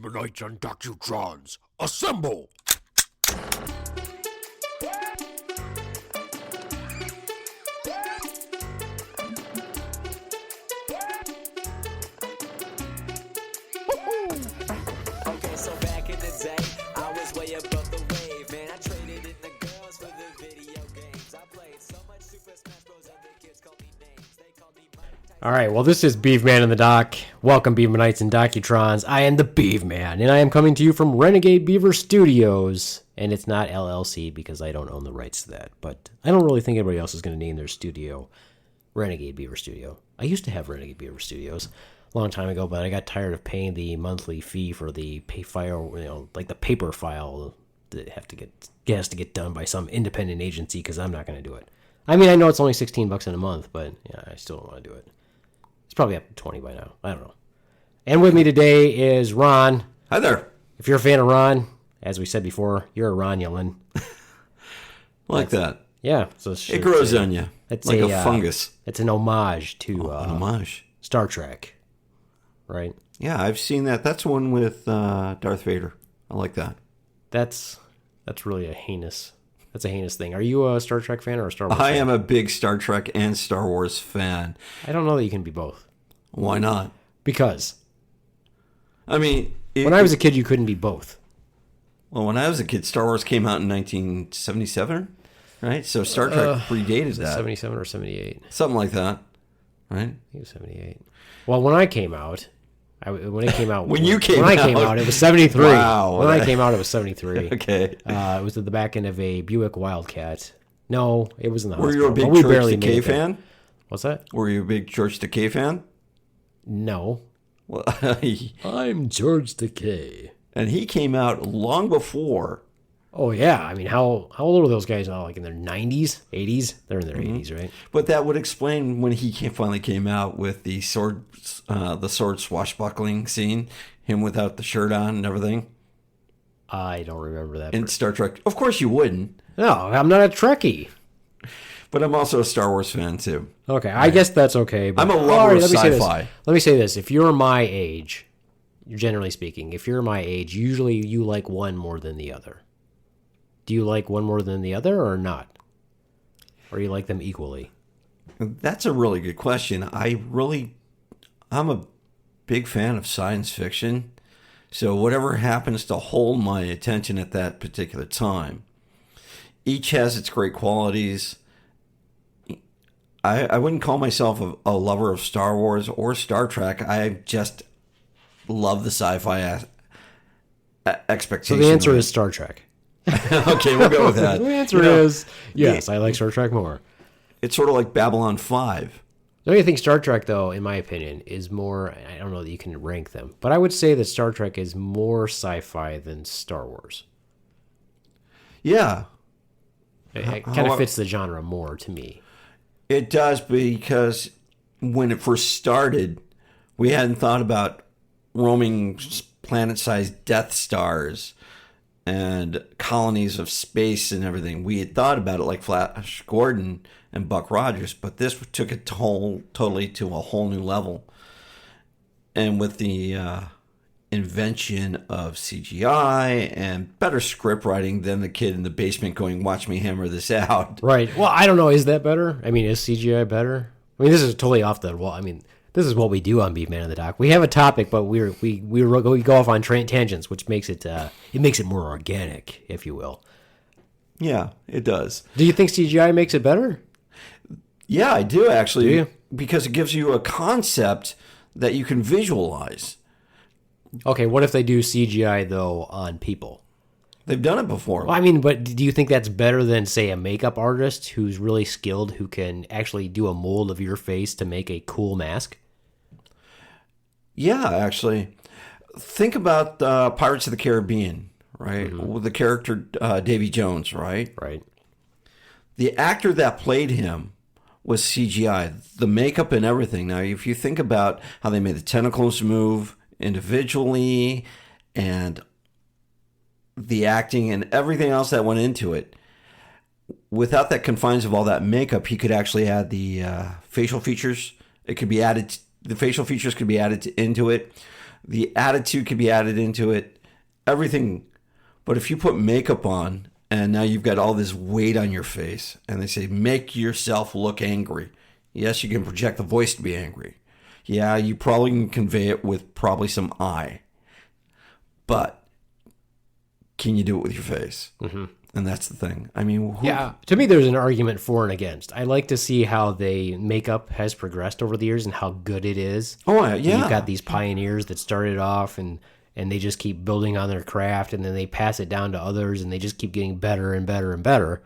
Beavemanites and Docutrons, assemble! Okay, so back in the day, I was way above the wave, man. I traded in the girls for the video games. I played so much Super Smash Bros. Other kids called me names. They called me Mike Tyson. All right, well, this is Beaveman in the Dock. Welcome, Beavemanites and Docutrons. I am the Beaveman, and I am coming to you from Renegade Beaver Studios. And it's not LLC because I don't own the rights to that. But I don't really think anybody else is going to name their studio Renegade Beaver Studio. I used to have Renegade Beaver Studios a long time ago, but I got tired of paying the monthly fee for the pay file, like the paper file that has to get done by some independent agency because I'm not going to do it. I mean, I know it's only $16 in a month, but yeah, I still don't want to do it. It's probably up to 20 by now. I don't know. And with me today is Ron. Hi there. If you're a fan of Ron, as we said before, you're a Ron-yulin. Like that. Yeah. So It grows on you it's like a fungus. It's an homage to An homage. Star Trek, right? Yeah, I've seen that. That's one with Darth Vader. I like that. That's really a heinous thing. Are you a Star Trek fan or a Star Wars I fan? am a big Star Trek and Star Wars fan. I don't know that you can be both. Why not? Because I mean... when I was a kid, you couldn't be both. Well, when I was a kid, Star Wars came out in 1977, right? So Star Trek predated that. 77 or 78? Something like that, right? I think it was 78. Well, when I came out... When it came out, When you came when I out. came out, it was 73. Wow. When I came out, it was 73. Okay. It was at the back end of a Buick Wildcat. No, it was in the Were hospital. you a big but we George barely Takei made it there. fan? What's that? Were you a big George Takei fan? No. Well, I'm George Takei. and he came out long before. Oh yeah, I mean, how old are those guys now? Like in their 90s, 80s? They're in their 80s, right? But that would explain when he finally came out with the sword swashbuckling scene, him without the shirt on and everything. I don't remember that. In Star Trek. Of course you wouldn't. No, I'm not a Trekkie. But I'm also a Star Wars fan, too. Okay, I guess that's okay. But, I'm a lover of let me say this. sci-fi. Let me say this. If you're my age, generally speaking, if you're my age, usually you like one more than the other. Do you like one more than the other or not? Or you like them equally? That's a really good question. I'm a big fan of science fiction. So whatever happens to hold my attention at that particular time, each has its great qualities. I wouldn't call myself a lover of Star Wars or Star Trek. I just love the sci-fi expectation. So the answer is Star Trek. Okay, we'll go with that. The answer is yes, I like Star Trek more. It's sort of like Babylon 5. Don't you think Star Trek, though, in my opinion, is more... I don't know that you can rank them, but I would say that Star Trek is more sci-fi than Star Wars. Yeah, It kind of fits the genre more to me. it does, because when it first started, we hadn't thought about roaming planet-sized Death Stars and colonies of space and everything. We had thought about it like Flash Gordon and Buck Rogers, but this took it totally to a whole new level. And with the invention of CGI and better script writing than the kid in the basement going, watch me hammer this out. Right. Well, I don't know. Is that better? I mean, is CGI better? I mean, this is totally off the wall. I mean, this is what we do on Beatman in the Dock. We have a topic, but we go off on tangents, which makes it more organic, if you will. Yeah, it does. Do you think CGI makes it better? Yeah, I do actually. Do you? Because it gives you a concept that you can visualize. Okay, what if they do CGI, though, on people? They've done it before. Well, I mean, but do you think that's better than, say, a makeup artist who's really skilled, who can actually do a mold of your face to make a cool mask? Yeah, actually. Think about Pirates of the Caribbean, right? With the character Davy Jones, right? Right. The actor that played him was CGI. The makeup and everything. Now, if you think about how they made the tentacles move individually and the acting and everything else that went into it, without that confines of all that makeup, he could actually add the facial features. It could be added. The facial features could be added into it. The attitude can be added into it. Everything. But if you put makeup on and now you've got all this weight on your face and they say, make yourself look angry. Yes, you can project the voice to be angry. Yeah, you probably can convey it with probably some eye. But can you do it with your face? Mm-hmm. And that's the thing. I mean, yeah, to me, there's an argument for and against. I like to see how makeup has progressed over the years and how good it is. Oh, yeah. You've got these pioneers that started off and they just keep building on their craft, and then they pass it down to others, and they just keep getting better and better and better.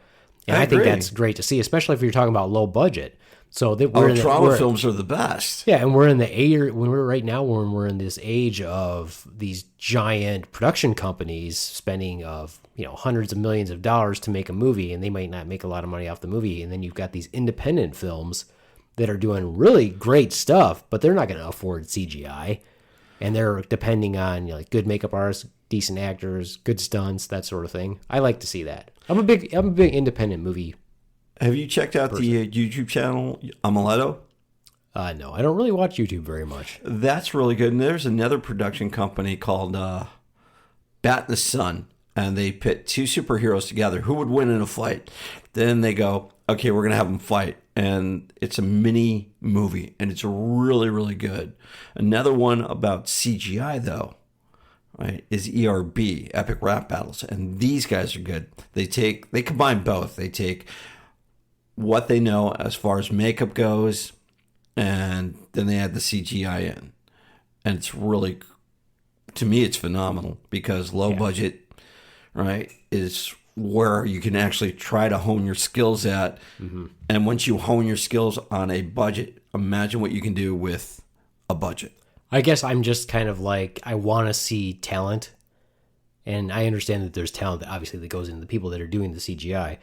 And I think that's great to see, especially if you're talking about low budget. So that trauma films are the best. Yeah, and we're in the we're in this age of these giant production companies spending hundreds of millions of dollars to make a movie, and they might not make a lot of money off the movie. And then you've got these independent films that are doing really great stuff, but they're not going to afford CGI, and they're depending on good makeup artists, decent actors, good stunts, that sort of thing. I like to see that. I'm a big independent movie. Have you checked out the YouTube channel Amuleto? No, I don't really watch YouTube very much. That's really good. And there's another production company called Bat in the Sun, and they pit two superheroes together. Who would win in a fight? Then they go, okay, we're going to have them fight. And it's a mini movie, and it's really, really good. Another one about CGI, though, right, is ERB, Epic Rap Battles. And these guys are good. They combine both. They take what they know as far as makeup goes, and then they add the CGI in. And it's really, to me, it's phenomenal because low budget, right, is where you can actually try to hone your skills at. Mm-hmm. And once you hone your skills on a budget, imagine what you can do with a budget. I guess I'm just kind of like, I want to see talent. And I understand that there's talent that obviously that goes into the people that are doing the CGI.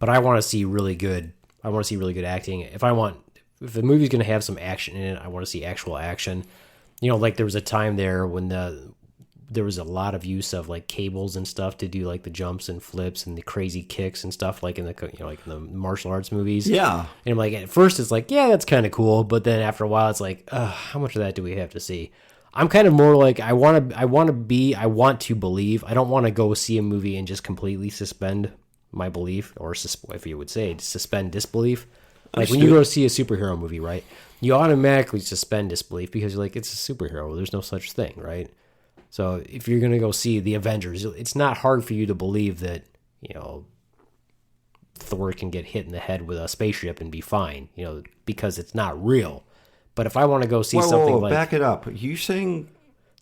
But I want to see really good acting. If the movie's going to have some action in it, I want to see actual action. Like there was a time there when there was a lot of use of cables and stuff to do the jumps and flips and the crazy kicks and stuff like in the in the martial arts movies. Yeah. And I'm at first it's yeah, that's kind of cool, but then after a while it's how much of that do we have to see? I'm kind of more I want to believe. I don't want to go see a movie and just completely suspend my belief, or if you would say suspend disbelief. When you go see a superhero movie, right, you automatically suspend disbelief because you're it's a superhero. There's no such thing, right? So if you're going to go see the Avengers, it's not hard for you to believe that, Thor can get hit in the head with a spaceship and be fine, because it's not real. But if I want to go see something back it up. Are you saying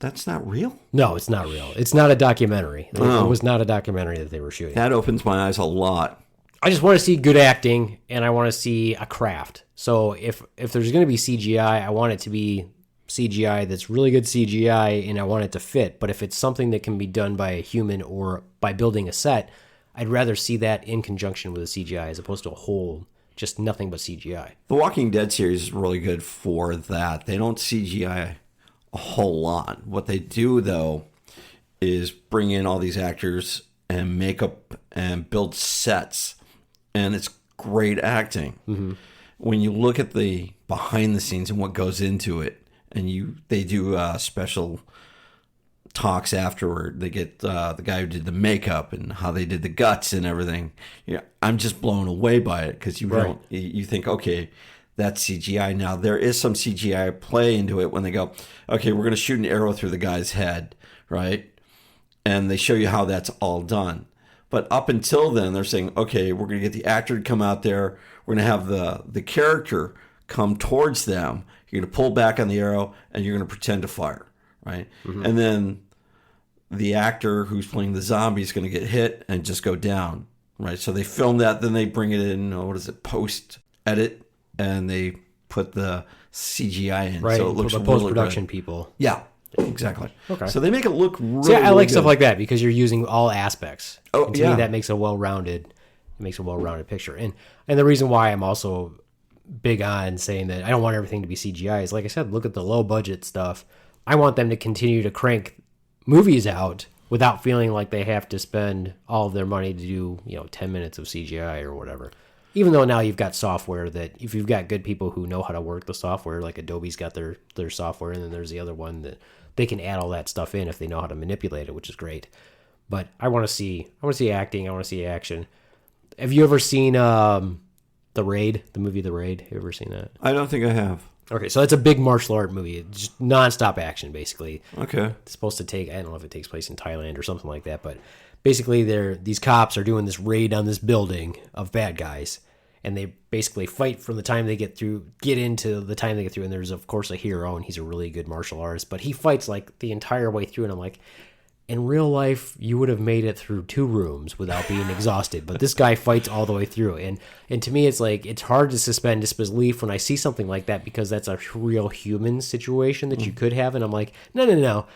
that's not real? No, it's not real. It's not a documentary. It was not a documentary that they were shooting. That opens my eyes a lot. I just want to see good acting, and I want to see a craft. So if there's going to be CGI, I want it to be CGI that's really good CGI, and I want it to fit. But if it's something that can be done by a human or by building a set, I'd rather see that in conjunction with a CGI as opposed to a whole, just nothing but CGI. The Walking Dead series is really good for that. They don't CGI a whole lot. What they do, though, is bring in all these actors and makeup and build sets, and it's great acting. Mm-hmm. When you look at the behind the scenes and what goes into it, and they do special talks afterward. They get the guy who did the makeup and how they did the guts and everything. I'm just blown away by it because you think, okay, that's CGI. Now there is some CGI play into it when they go, okay, we're going to shoot an arrow through the guy's head, right? And they show you how that's all done. But up until then, they're saying, okay, we're going to get the actor to come out there. We're going to have the character come towards them. You're going to pull back on the arrow, and you're going to pretend to fire, right? Mm-hmm. And then the actor who's playing the zombie is going to get hit and just go down, right? So they film that, then they bring it in, post-edit, and they put the CGI in. Right, so it looks the really post-production good. people. Yeah, exactly. Okay. So they make it look really I like good. stuff like that because you're using all aspects. Oh, and to me, that makes a well-rounded picture. And the reason why I'm also big on saying that I don't want everything to be CGI is, like I said, look at the low budget stuff. I want them to continue to crank movies out without feeling like they have to spend all of their money to do 10 minutes of CGI or whatever. Even though now you've got software that, if you've got good people who know how to work the software, like Adobe's got their software, and then there's the other one they can add all that stuff in if they know how to manipulate it, which is great. But I want to see acting. I want to see action. Have you ever seen The Raid, the movie The Raid? Have you ever seen that? I don't think I have. Okay, so it's a big martial art movie. It's just nonstop action, basically. Okay. It's supposed to take, I don't know if it takes place in Thailand or something like that, but basically these cops are doing this raid on this building of bad guys, and they basically fight from the time they get into the time they get through, and there's, of course, a hero, and he's a really good martial artist, but he fights, like, the entire way through, and I'm like, in real life, you would have made it through 2 rooms without being exhausted, but this guy fights all the way through. And to me, it's like, it's hard to suspend disbelief when I see something like that, because that's a real human situation that you could have. And I'm like, no.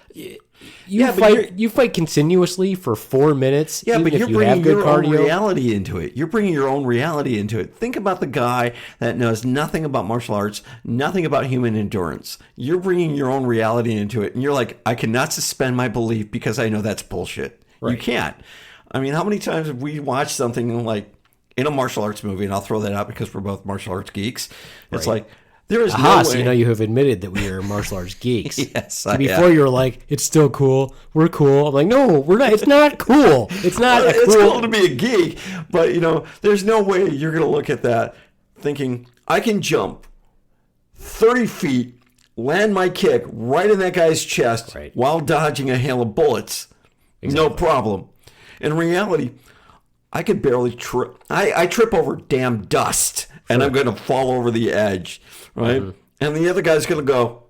You fight continuously for 4 minutes. Yeah, but you're bringing your own reality into it. You're bringing your own reality into it. Think about the guy that knows nothing about martial arts, nothing about human endurance. You're bringing your own reality into it, and you're like, I cannot suspend my belief because I know that's bullshit. Right. You can't. I mean, how many times have we watched something like in a martial arts movie, and I'll throw that out because we're both martial arts geeks. It's like, there is no way. So you have admitted that we are martial arts geeks. Yes. Before you were like, it's still cool. We're cool. I'm like, no, we're not. It's not cool. It's not. Well, it's cool to be a geek, but there's no way you're going to look at that thinking, I can jump 30 feet, land my kick right in that guy's chest while dodging a hail of bullets. Exactly. No problem. In reality, I could barely trip. I trip over damn dust, and I'm going to fall over the edge, right? Mm-hmm. And the other guy's going to go,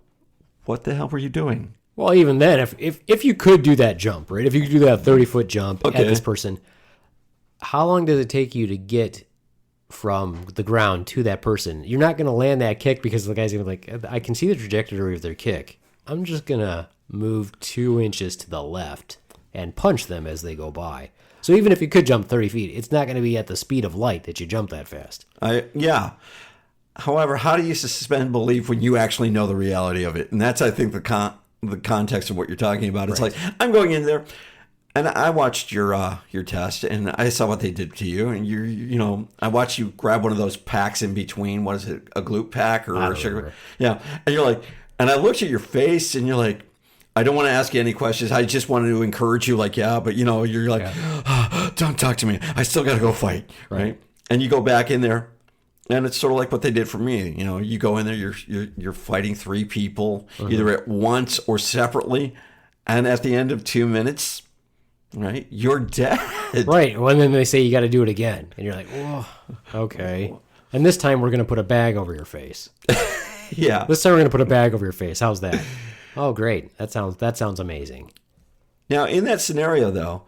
what the hell were you doing? Well, even then, if you could do that jump, right? If you could do that 30-foot jump at this person, how long does it take you to get from the ground to that person? You're not going to land that kick because the guy's going to be like, I can see the trajectory of their kick. I'm just going to move 2 inches to the left and punch them as they go by. So even if you could jump 30 feet, it's not going to be at the speed of light that you jump that fast. Yeah. However, how do you suspend belief when you actually know the reality of it? And that's, I think, the context of what you're talking about. It's like, I'm going in there, and I watched your test, and I saw what they did to you. And I watched you grab one of those packs in between. What is it, a glute pack or a sugar? Yeah. And you're like, and I looked at your face, and you're like, I don't want to ask you any questions. I just wanted to encourage you, like, yeah, but you're like, don't talk to me. I still got to go fight, right? And you go back in there, and it's sort of like what they did for me. You go in there, you're fighting 3 people, either at once or separately, and at the end of 2 minutes, right, you're dead. Right. Well, and then they say you got to do it again, and you're like, oh, okay. And this time we're going to put a bag over your face. Yeah. This time we're going to put a bag over your face. How's that? Oh, great. That sounds amazing. Now, in that scenario, though,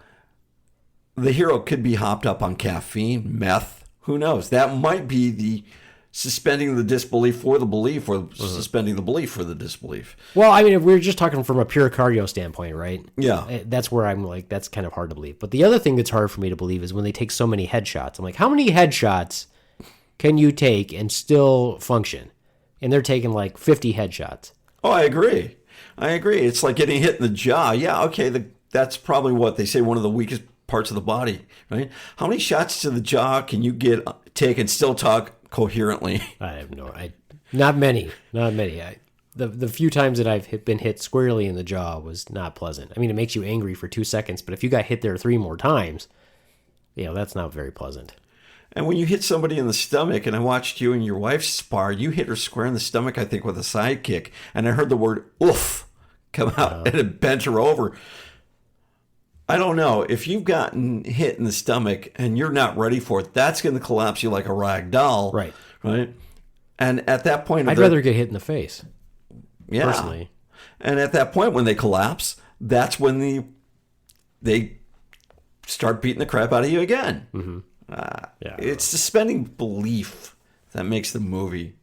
the hero could be hopped up on caffeine, meth. Who knows? That might be the suspending the disbelief for the belief, or suspending the belief for the disbelief. Well, I mean, if we're just talking from a pure cardio standpoint, right? Yeah. That's where I'm like, that's kind of hard to believe. But the other thing that's hard for me to believe is when they take so many headshots. I'm like, how many headshots can you take and still function? And they're taking like 50 headshots. Oh, I agree. It's like getting hit in the jaw. Yeah, okay, that's probably what they say, one of the weakest parts of the body, right? How many shots to the jaw can you take and still talk coherently? I have not many. The few times that I've been hit squarely in the jaw was not pleasant. I mean, it makes you angry for 2 seconds, but if you got hit there 3 more times, that's not very pleasant. And when you hit somebody in the stomach, and I watched you and your wife spar, you hit her square in the stomach, I think, with a side kick, and I heard the word oof come out, and it bent her over. I don't know. If you've gotten hit in the stomach and you're not ready for it, that's going to collapse you like a rag doll. Right. And at that point... I'd rather get hit in the face. Yeah. Personally. And at that point, when they collapse, that's when they start beating the crap out of you again. Mm-hmm. It's suspending belief that makes the movie.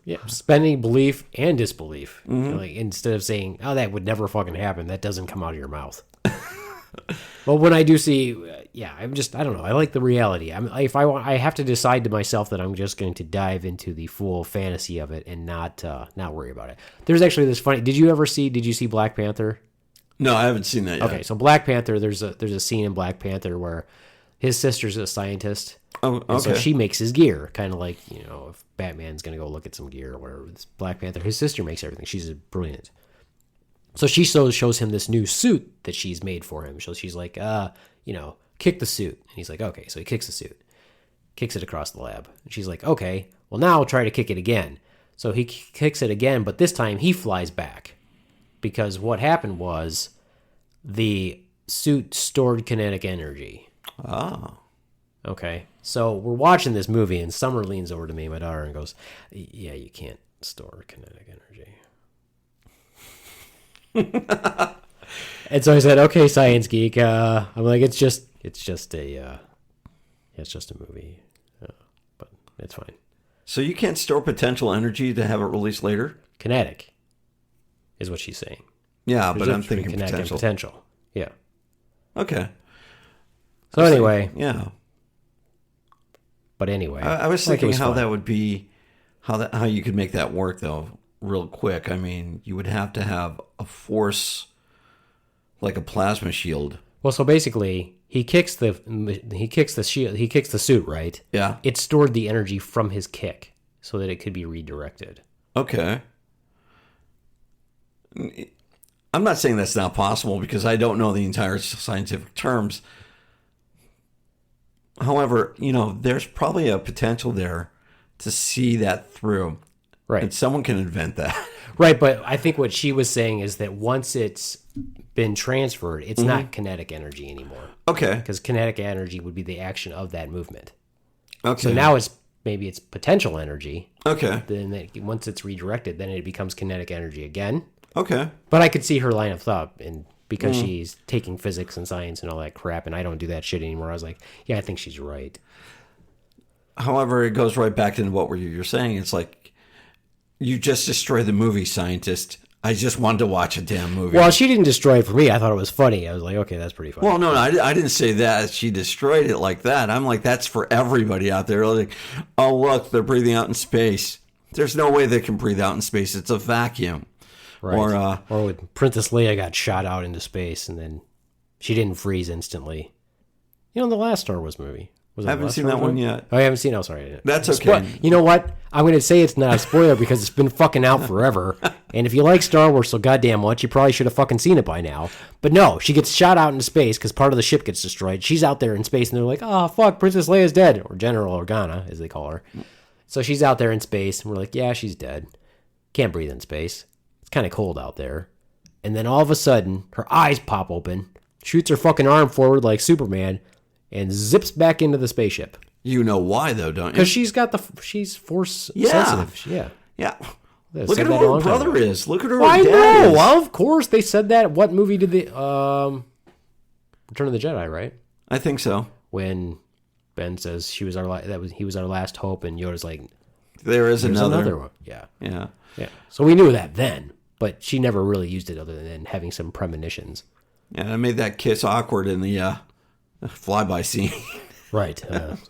Yeah, suspending belief and disbelief. Mm-hmm. Like, instead of saying, "Oh, that would never fucking happen," that doesn't come out of your mouth. Well, when I do see, I don't know. I like the reality. I have to decide to myself that I'm just going to dive into the full fantasy of it and not worry about it. There's actually this funny. Did you see Black Panther? No, I haven't seen that yet. Okay, so Black Panther. There's a scene in Black Panther where his sister's a scientist. Oh, okay. And so she makes his gear, kind of like, if Batman's going to go look at some gear or whatever. It's Black Panther, his sister makes everything. She's brilliant. So she shows him this new suit that she's made for him. So she's like, kick the suit. And he's like, okay. So he kicks the suit, kicks it across the lab. And she's like, okay, well, now I'll try to kick it again. So he kicks it again, but this time he flies back. Because what happened was the suit stored kinetic energy. Oh. Okay. So we're watching this movie, and Summer leans over to me, my daughter, and goes, yeah, you can't store kinetic energy. And so I said, okay, science geek. I'm like, it's just a movie, but it's fine. So you can't store potential energy to have it released later? Kinetic is what she's saying. Yeah, There's but I'm between thinking kinetic and potential. Yeah. Okay. So anyway. Yeah. But anyway. I was thinking how that would be, how you could make that work, though, real quick. I mean, you would have to have a force, like a plasma shield. Well, so basically, he kicks the suit, right? Yeah. It stored the energy from his kick so that it could be redirected. Okay. I'm not saying that's not possible because I don't know the entire scientific terms. However, there's probably a potential there to see that through. Right. And someone can invent that. Right, but I think what she was saying is that once it's been transferred, it's not kinetic energy anymore. Okay. Because kinetic energy would be the action of that movement. Okay. So now maybe it's potential energy. Okay. Then once it's redirected, then it becomes kinetic energy again. Okay. But I could see her line of thought, and because she's taking physics and science and all that crap, and I don't do that shit anymore. I was like, yeah, I think she's right. However, it goes right back to what you're saying. It's like, you just destroyed the movie, scientist. I just wanted to watch a damn movie. Well, she didn't destroy it for me. I thought it was funny. I was like, okay, that's pretty funny. Well, no, I didn't say that. She destroyed it like that. I'm like, that's for everybody out there. Like, oh, look, they're breathing out in space. There's no way they can breathe out in space. It's a vacuum. Right. Or when Princess Leia got shot out into space and then she didn't freeze instantly. The last Star Wars movie. I haven't seen that one yet. Oh, I haven't seen it. Oh, sorry. That's okay. You know what? I'm going to say it's not a spoiler because it's been fucking out forever. And if you like Star Wars so goddamn much, you probably should have fucking seen it by now. But no, she gets shot out into space because part of the ship gets destroyed. She's out there in space and they're like, oh, fuck, Princess Leia's dead. Or General Organa, as they call her. So she's out there in space and we're like, yeah, she's dead. Can't breathe in space. It's kind of cold out there. And then all of a sudden, her eyes pop open, shoots her fucking arm forward like Superman, and zips back into the spaceship. You know why, though, don't you? Because she's force sensitive. Yeah. Yeah. They Look said at that who a her long time brother ago. is. Look at her Well, I dad know. is. Well, of course they said that. What movie did they? Return of the Jedi, right? I think so. When Ben says he was our last hope, and Yoda's like, There's "There's another. another one." Yeah. Yeah. Yeah. So we knew that then, but she never really used it other than having some premonitions. Yeah, I made that kiss awkward in the flyby scene. Right.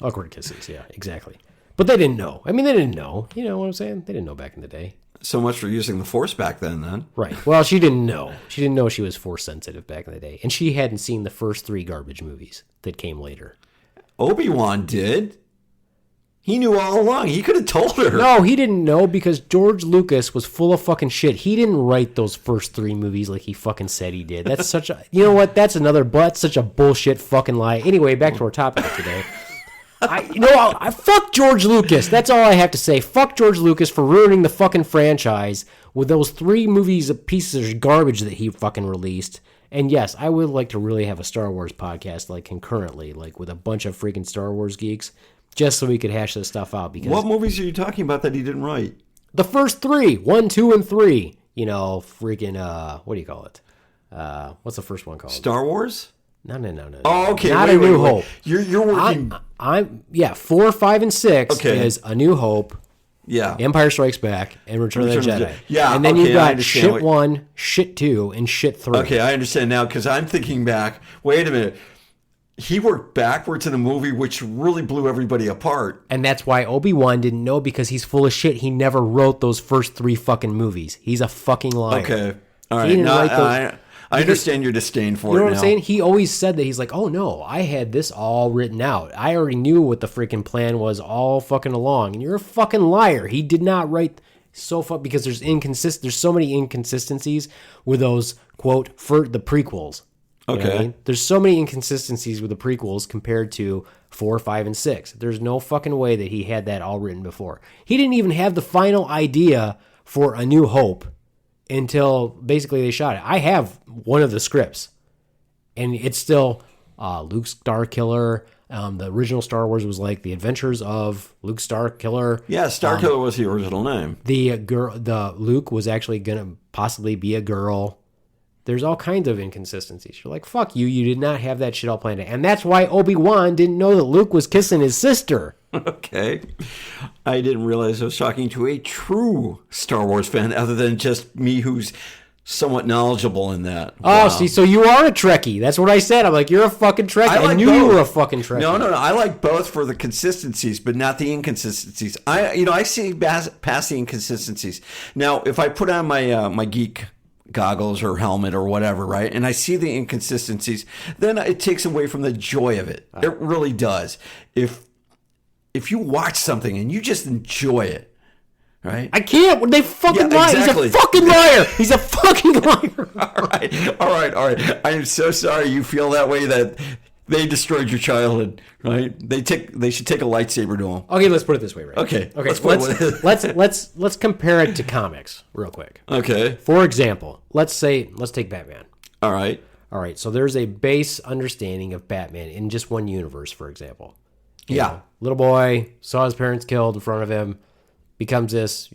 Awkward kisses. Yeah, exactly. But they didn't know. I mean, they didn't know. You know what I'm saying? They didn't know back in the day. So much for using the Force back then. Right. Well, she didn't know. She didn't know she was force sensitive back in the day. And she hadn't seen the first 3 garbage movies that came later. Obi-Wan did. He knew all along. He could have told her. No, he didn't know because George Lucas was full of fucking shit. He didn't write those first 3 movies like he fucking said he did. That's such a... You know what? That's such a bullshit fucking lie. Anyway, back to our topic today. I fuck George Lucas. That's all I have to say. Fuck George Lucas for ruining the fucking franchise with those 3 movies of pieces of garbage that he fucking released. And yes, I would like to really have a Star Wars podcast like concurrently, like with a bunch of freaking Star Wars geeks, just so we could hash this stuff out. Because what movies are you talking about that he didn't write? The first 3, 1, 2, and 3. You know, freaking what do you call it? What's the first one called? Star Wars? No. Oh, okay. Not A New Hope. You're working. 4, 5, and 6 is A New Hope. Yeah. Empire Strikes Back and Return of the Jedi. Yeah. And then okay, you've got shit 1, shit 2, and shit 3. Okay, I understand now because I'm thinking back. Wait a minute. He worked backwards in a movie which really blew everybody apart. And that's why Obi-Wan didn't know because he's full of shit. He never wrote those first 3 fucking movies. He's a fucking liar. Okay. All right. Now, I understand your disdain for it now. You know what I'm saying? He always said that. He's like, oh no, I had this all written out. I already knew what the freaking plan was all fucking along. And you're a fucking liar. He did not write... So fun because there's so many inconsistencies with those quote for the prequels. You know what I mean? There's so many inconsistencies with the prequels compared to 4, 5, and 6. There's no fucking way that he had that all written before. He didn't even have the final idea for A New Hope until basically they shot it. I have one of the scripts, and it's still Luke Starkiller. The original Star Wars was like The Adventures of Luke Starkiller. Yeah, Starkiller was the original name. The Luke was actually gonna possibly be a girl. There's all kinds of inconsistencies. You're like, fuck you. You did not have that shit all planned out. And that's why Obi-Wan didn't know that Luke was kissing his sister. Okay. I didn't realize I was talking to a true Star Wars fan other than just me who's somewhat knowledgeable in that. Oh, see, so you are a Trekkie. That's what I said. I'm like, you're a fucking Trekkie. I knew you were a fucking Trekkie. No. I like both for the consistencies, but not the inconsistencies. I see past the inconsistencies. Now, if I put on my my geek goggles or helmet or whatever, right, and I see the inconsistencies, then it takes away from the joy of it. It really does. If you watch something and you just enjoy it, right? I can't. They fucking lie. Exactly. He's a fucking liar. He's a fucking liar. All right. I am so sorry you feel that way, that they destroyed your childhood, right? They should take a lightsaber to them. Okay, let's put it this way, right? Okay. Let's compare it to comics real quick. Okay. For example, let's take Batman. All right. So there's a base understanding of Batman in just one universe, for example. You know, little boy saw his parents killed in front of him, becomes this,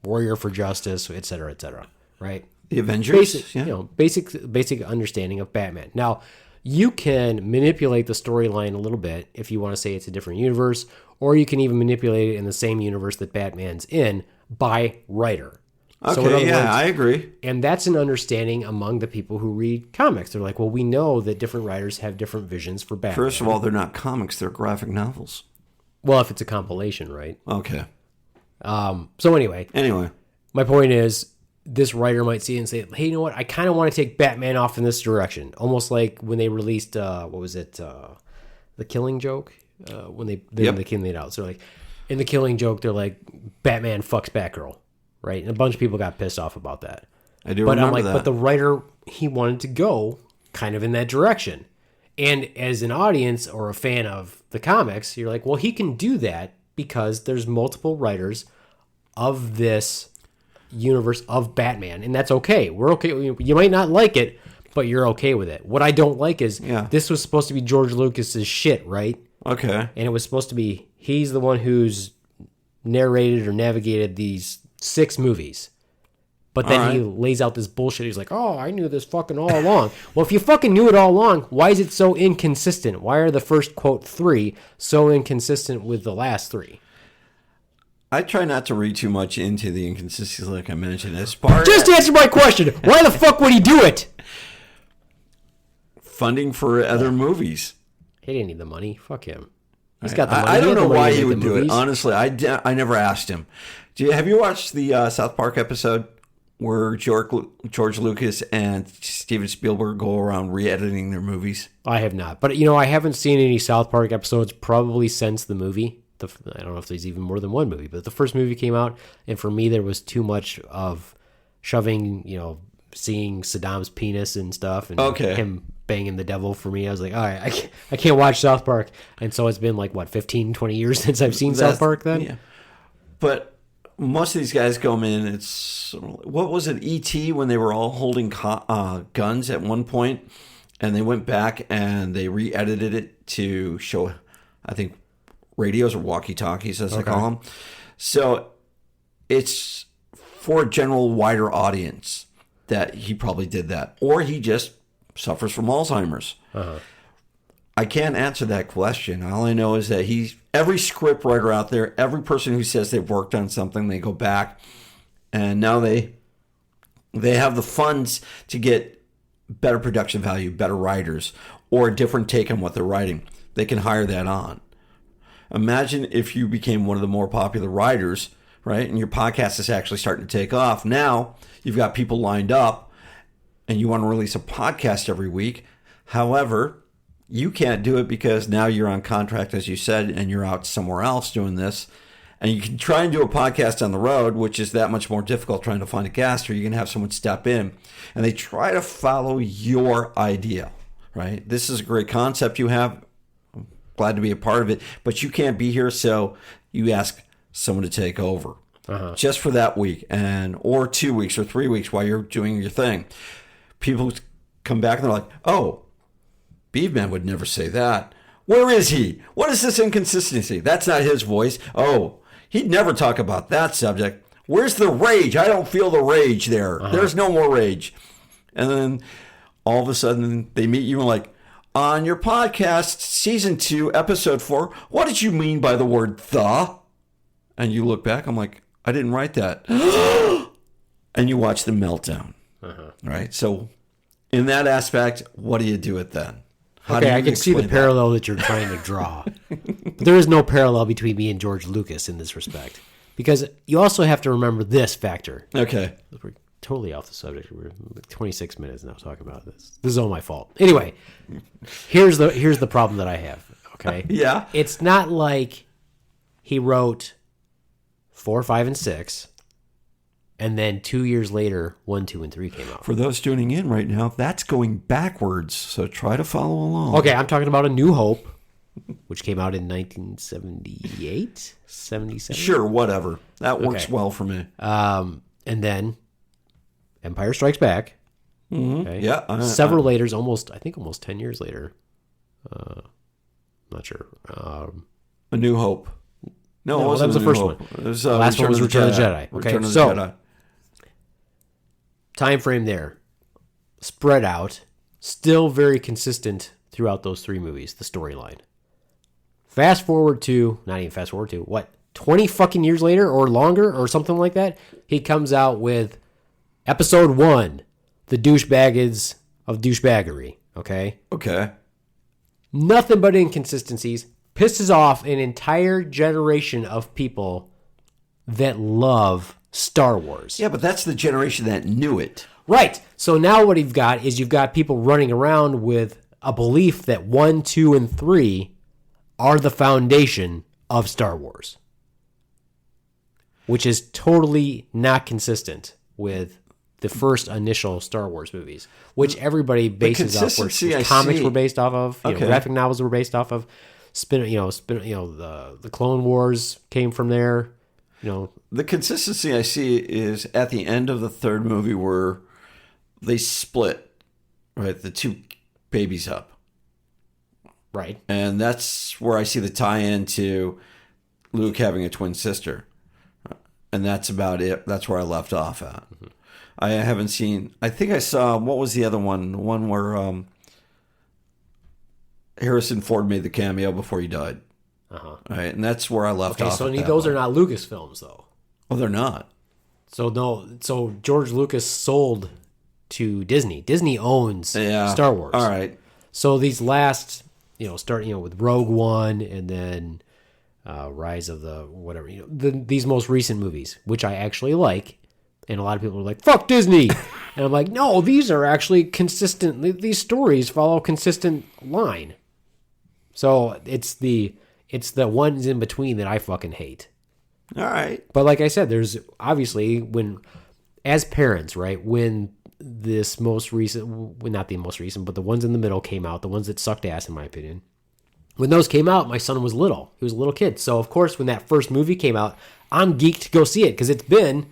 warrior for justice, et cetera, right? The Avengers. Basic understanding of Batman. Now, you can manipulate the storyline a little bit if you want to say it's a different universe, or you can even manipulate it in the same universe that Batman's in by writer. Okay, I agree. And that's an understanding among the people who read comics. They're like, well, we know that different writers have different visions for Batman. First of all, they're not comics, they're graphic novels. Well, if it's a compilation, right? Okay. So anyway, my point is, this writer might see it and say, hey, you know what? I kind of want to take Batman off in this direction. Almost like when they released, The Killing Joke? When they came out. So like, in The Killing Joke, they're like, Batman fucks Batgirl, right? And a bunch of people got pissed off about that. I do remember that. But the writer, he wanted to go kind of in that direction. And as an audience or a fan of the comics, you're like, well, he can do that because there's multiple writers of this universe of Batman, and that's okay. We're okay. You might not like it, but you're okay with it. What I don't like is this was supposed to be George Lucas's shit, right? Okay. And it was supposed to be, he's the one who's narrated or navigated these 6 movies. But then he lays out this bullshit. He's like, oh, I knew this fucking all along. Well, if you fucking knew it all along, why is it so inconsistent? Why are the first, quote, 3 so inconsistent with the last 3? I try not to read too much into the inconsistencies like I mentioned. Just answer my question. Why the fuck would he do it? Funding for other movies. He didn't need the money. Fuck him. He's got the money. I don't know why he would do it. Honestly, I never asked him. Have you watched the South Park episode where George Lucas and Steven Spielberg go around re-editing their movies? I have not. But, I haven't seen any South Park episodes probably since the movie. I don't know if there's even more than one movie, but the first movie came out, and for me, there was too much of shoving, seeing Saddam's penis and stuff, and him banging the devil for me. I was like, all right, I can't watch South Park. And so it's been like, 15, 20 years since I've seen South Park then? Yeah. But most of these guys come in, it's, what was it, E.T., when they were all holding guns at one point, and they went back and they re-edited it to show, I think, radios or walkie-talkies, as they call them. So it's for a general wider audience that he probably did that. Or he just suffers from Alzheimer's. I can't answer that question. All I know is that every script writer out there, every person who says they've worked on something, they go back and now they have the funds to get better production value, better writers, or a different take on what they're writing. They can hire that on. Imagine if you became one of the more popular writers, right? And your podcast is actually starting to take off. Now you've got people lined up and you want to release a podcast every week. However, you can't do it because now you're on contract, as you said, and you're out somewhere else doing this. And you can try and do a podcast on the road, which is that much more difficult trying to find a guest, or you can have someone step in. And they try to follow your idea, right? This is a great concept you have. I'm glad to be a part of it. But you can't be here, so you ask someone to take over. Just for that week, or 2 weeks or 3 weeks while you're doing your thing. People come back and they're like, oh, Beaveman would never say that. Where is he? What is this inconsistency? That's not his voice. Oh, he'd never talk about that subject. Where's the rage? I don't feel the rage there. There's no more rage. And then all of a sudden they meet you and like, on your podcast, season 2, episode 4, what did you mean by the word the? And you look back, I'm like, I didn't write that. And you watch the meltdown. Right? So in that aspect, what do you do it then? Okay, I can see the parallel that you're trying to draw. But there is no parallel between me and George Lucas in this respect. Because you also have to remember this factor. Okay. We're totally off the subject. We're 26 minutes now talking about this. This is all my fault. Anyway, here's the problem that I have. Okay? Yeah. It's not like he wrote 4, 5, and 6, and then 2 years later, 1, 2, and 3 came out. For those tuning in right now, that's going backwards, so try to follow along. Okay, I'm talking about A New Hope, which came out in 1978, 77. Sure, whatever. That works well for me. And then Empire Strikes Back. Okay. Yeah. Several later, almost 10 years later. Not sure. A New Hope. No, it that wasn't was the A New first Hope. one. It was, The last one was Return of the Jedi. Okay, Return of the so Jedi. time frame there, spread out, still very consistent throughout those 3 movies, the storyline. Fast forward to, not even fast forward to, what, 20 fucking years later or longer or something like that, he comes out with episode 1, the douchebaggeds of douchebaggery, okay? Okay. Nothing but inconsistencies, pisses off an entire generation of people that love Star Wars. Yeah, but that's the generation that knew it. Right. So now what you've got is you've got people running around with a belief that 1, 2, and 3 are the foundation of Star Wars, which is totally not consistent with the first initial Star Wars movies, which everybody bases off, which comics were based off of, graphic novels were based off of. The Clone Wars came from there. The consistency I see is at the end of the 3rd movie where they split, right? The 2 babies up. Right. And that's where I see the tie-in to Luke having a twin sister. And that's about it. That's where I left off at. I haven't seen... I think I saw... What was the other one? The one where Harrison Ford made the cameo before he died. Right, and that's where I left off. So those are not Lucasfilms, though. Oh, they're not. So no. So George Lucas sold to Disney. Disney owns Star Wars. All right. So these last, starting with Rogue One and then Rise of the whatever, these most recent movies, which I actually like, and a lot of people are like, "Fuck Disney," and I'm like, "No, these are actually consistent. These stories follow a consistent line." So it's the ones in between that I fucking hate. All right. But like I said, there's obviously as parents, right, when this most recent, well, not the most recent, but the ones in the middle came out, the ones that sucked ass in my opinion. When those came out, my son was little. He was a little kid. So of course, when that first movie came out, I'm geeked to go see it because it's been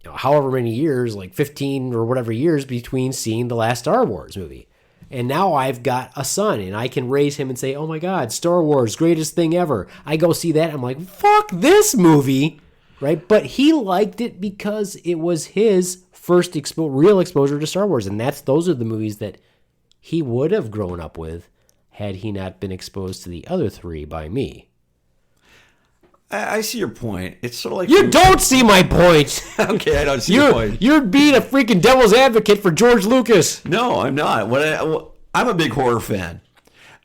however many years, like 15 or whatever years between seeing the last Star Wars movie. And now I've got a son, and I can raise him and say, oh my God, Star Wars, greatest thing ever. I go see that, I'm like, fuck this movie, right? But he liked it because it was his first real exposure to Star Wars, and those are the movies that he would have grown up with had he not been exposed to the other 3 by me. I see your point. It's sort of like... You don't see my point! Okay, I don't see your point. You're being a freaking devil's advocate for George Lucas. No, I'm not. I'm a big horror fan,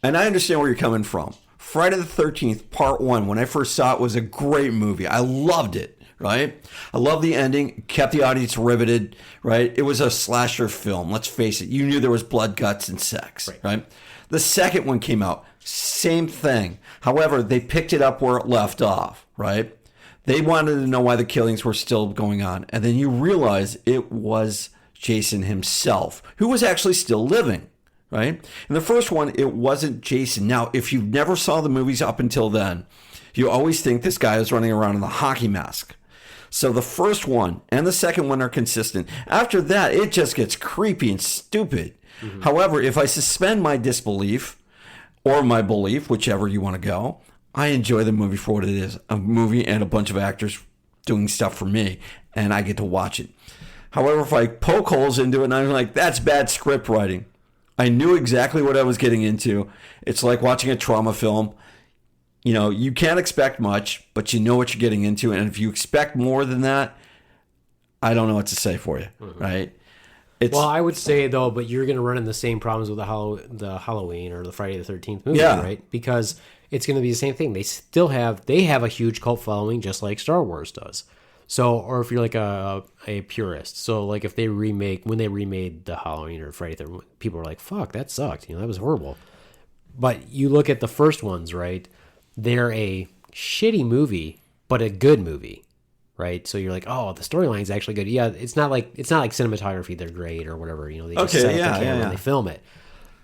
and I understand where you're coming from. Friday the 13th, Part 1, when I first saw it, was a great movie. I loved it, right? I love the ending. Kept the audience riveted, right? It was a slasher film. Let's face it. You knew there was blood, guts, and sex, right? The second one came out. Same thing. However, they picked it up where it left off, right? They wanted to know why the killings were still going on. And then you realize it was Jason himself, who was actually still living, right? In the first one, it wasn't Jason. Now, if you never saw the movies up until then, you always think this guy is running around in the hockey mask. So the first one and the second one are consistent. After that, it just gets creepy and stupid. However, if I suspend my disbelief or my belief, whichever you want to go, I enjoy the movie for what it is, a movie and a bunch of actors doing stuff for me, and I get to watch it. However, if I poke holes into it and I'm like, that's bad script writing. I knew exactly what I was getting into. It's like watching a trauma film. You know, you can't expect much, but you know what you're getting into. And if you expect more than that, I don't know what to say for you, right? Well, I would say, though, but you're going to run into the same problems with the Halloween or the Friday the 13th movie, right? Because it's going to be the same thing. They have a huge cult following just like Star Wars does. So, or if you're like a purist. So, like if when they remade the Halloween or Friday the 13th, people are like, fuck, that sucked. You know, that was horrible. But you look at the first ones, right? They're a shitty movie, but a good movie. Right, so you're like, oh, the storyline's actually good. Yeah, it's not like cinematography; they're great or whatever. You know, they just set up the camera and they film it,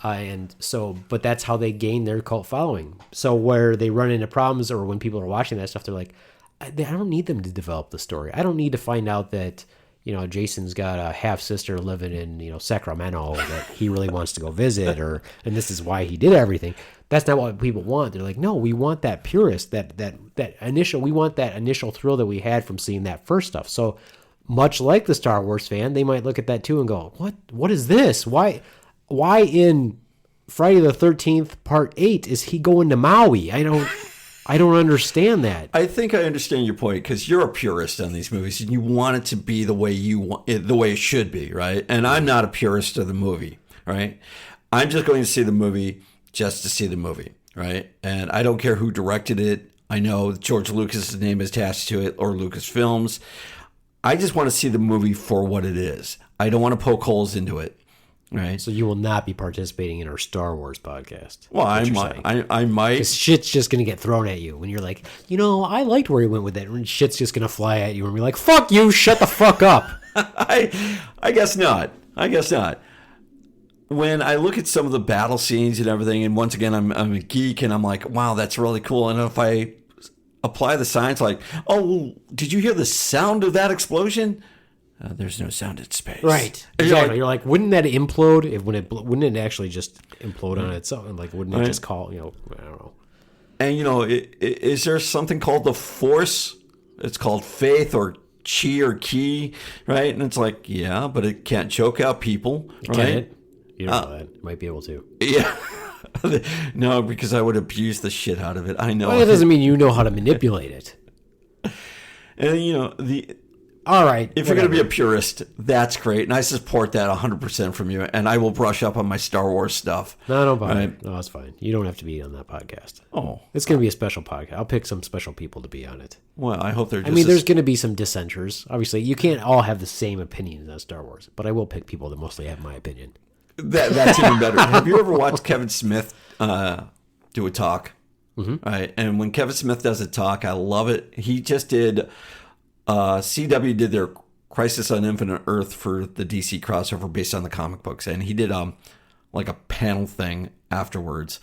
and so. But that's how they gain their cult following. So where they run into problems, or when people are watching that stuff, they're like, I don't need them to develop the story. I don't need to find out that Jason's got a half sister living in Sacramento that he really wants to go visit, and this is why he did everything. That's not what people want. They're like, no, we want that purist, we want that initial thrill that we had from seeing that first stuff. So much like the Star Wars fan, they might look at that too and go, what is this? Why in Friday the 13th part 8 is he going to Maui? I don't understand that. I think I understand your point because you're a purist on these movies and you want it to be the way you want it, the way it should be, right? And I'm not a purist of the movie, right? I'm just going to see the movie just to see the movie, right? And I don't care who directed it. I know George Lucas' name is attached to it or Lucasfilms. I just want to see the movie for what it is. I don't want to poke holes into it, right? So you will not be participating in our Star Wars podcast. Well, I might. Because shit's just going to get thrown at you when you're like, I liked where he went with it. And shit's just going to fly at you and be like, fuck you, shut the fuck up. I guess not. When I look at some of the battle scenes and everything, and once again, I'm a geek, and I'm like, wow, that's really cool. And if I apply the science, like, oh, did you hear the sound of that explosion? There's no sound in space. Right. Exactly. You're like, wouldn't that implode? Wouldn't it actually just implode on itself? And like, wouldn't it just call, I don't know. And, is there something called the Force? It's called faith or chi or ki, right? And it's like, yeah, but it can't choke out people, right? Can it? You don't know that. You might be able to. Yeah. No, because I would abuse the shit out of it. I know. Well, that doesn't mean you know how to manipulate it. And, all right. If you're going to be a purist, that's great. And I support that 100% from you. And I will brush up on my Star Wars stuff. No, don't bother. Right? No, it's fine. You don't have to be on that podcast. Oh. It's going to be a special podcast. I'll pick some special people to be on it. Well, I hope they're just... there's going to be some dissenters. Obviously, you can't all have the same opinions on Star Wars. But I will pick people that mostly have my opinion. That's even better. Have you ever watched Kevin Smith do a talk? Mm-hmm. Right, and when Kevin Smith does a talk, I love it. He just did. CW did their Crisis on Infinite Earth for the DC crossover based on the comic books, and he did like a panel thing afterwards.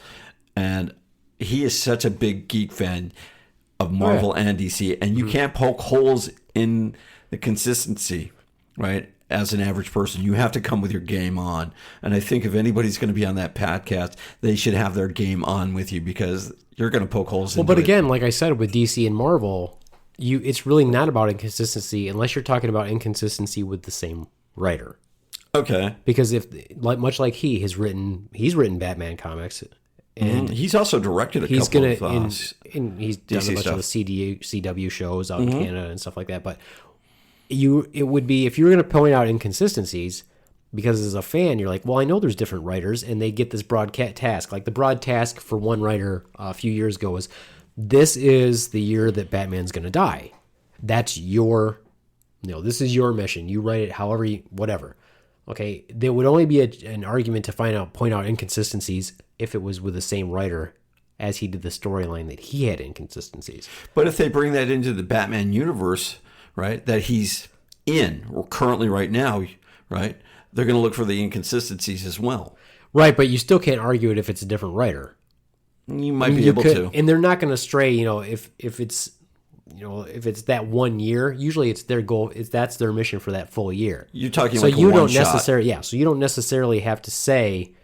And he is such a big geek fan of Marvel and DC, and you can't poke holes in the consistency, right? As an average person, you have to come with your game on. And I think if anybody's going to be on that podcast, they should have their game on with you because you're going to poke holes in it. Well, but again, like I said, with DC and Marvel, it's really not about inconsistency unless you're talking about inconsistency with the same writer. Okay. Because much like he's written Batman comics. And he's also directed a couple of he's done DC a bunch stuff. of the CW shows out in Canada and stuff like that. But it would be, if you were going to point out inconsistencies, because as a fan, you're like, well, I know there's different writers and they get this broad task. Like the broad task for one writer a few years ago was, this is the year that Batman's going to die. That's your, this is your mission. You write it however you, whatever. Okay, there would only be an argument to point out inconsistencies if it was with the same writer as he did the storyline that he had inconsistencies. But if they bring that into the Batman universe, right, that he's in, or currently right now, right, they're going to look for the inconsistencies as well. Right, but you still can't argue it if it's a different writer. You might be able to. And they're not going to stray, if it's, if it's that 1 year, usually it's their goal, that's their mission for that full year. You're talking so like you a don't one-shot. so you don't necessarily have to say,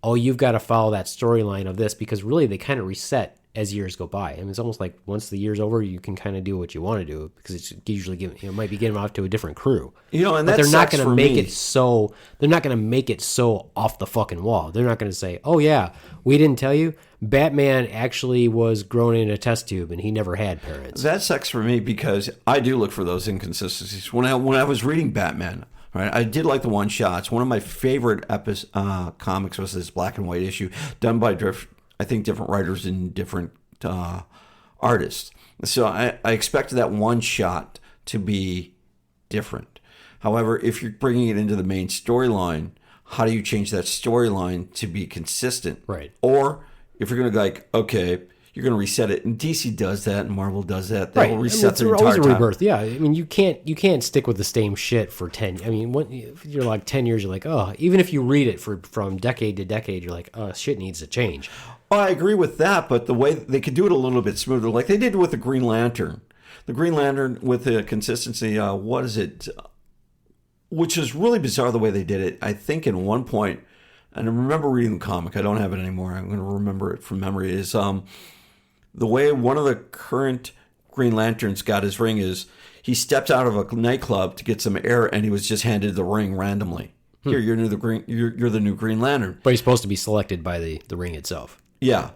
oh, you've got to follow that storyline of this, because really they kind of reset as years go by. I mean, it's almost like once the year's over, you can kind of do what you want to do, because it's usually might be getting off to a different crew. And but they're not going to make it so. They're not going to make it so off the fucking wall. They're not going to say, "Oh yeah, we didn't tell you, Batman actually was grown in a test tube and he never had parents." That sucks for me, because I do look for those inconsistencies. When I was reading Batman, right, I did like the one shots. One of my favorite comics was this black and white issue done by different writers and different artists. So I expected that one shot to be different. However, if you're bringing it into the main storyline, how do you change that storyline to be consistent? Right. Or if you're going to okay, you're going to reset it, and DC does that, and Marvel does that. They will reset their entire time. Rebirth. Yeah, I mean, you can't stick with the same shit for 10. I mean, if you're like 10 years, you're like, oh, even if you read it from decade to decade, you're like, oh, shit needs to change. Oh, I agree with that, but the way they could do it a little bit smoother, like they did with the Green Lantern. The Green Lantern with the consistency, what is it? Which is really bizarre the way they did it. I think in one point, and I remember reading the comic, I don't have it anymore, I'm going to remember it from memory, is the way one of the current Green Lanterns got his ring is he stepped out of a nightclub to get some air, and he was just handed the ring randomly. Here, you're the new Green Lantern. But he's supposed to be selected by the ring itself. Yeah,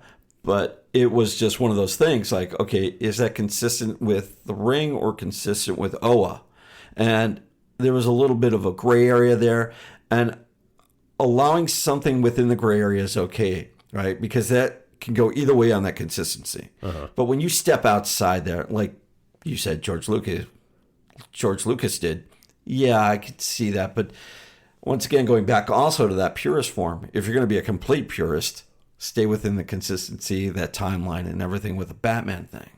but it was just one of those things like, okay, is that consistent with the ring or consistent with Oa? And there was a little bit of a gray area there, and allowing something within the gray area is okay, right? Because that can go either way on that consistency. Uh-huh. But when you step outside there, like you said, George Lucas did, yeah, I could see that. But once again, going back also to that purist form, if you're going to be a complete purist, stay within the consistency, that timeline, and everything with the Batman thing.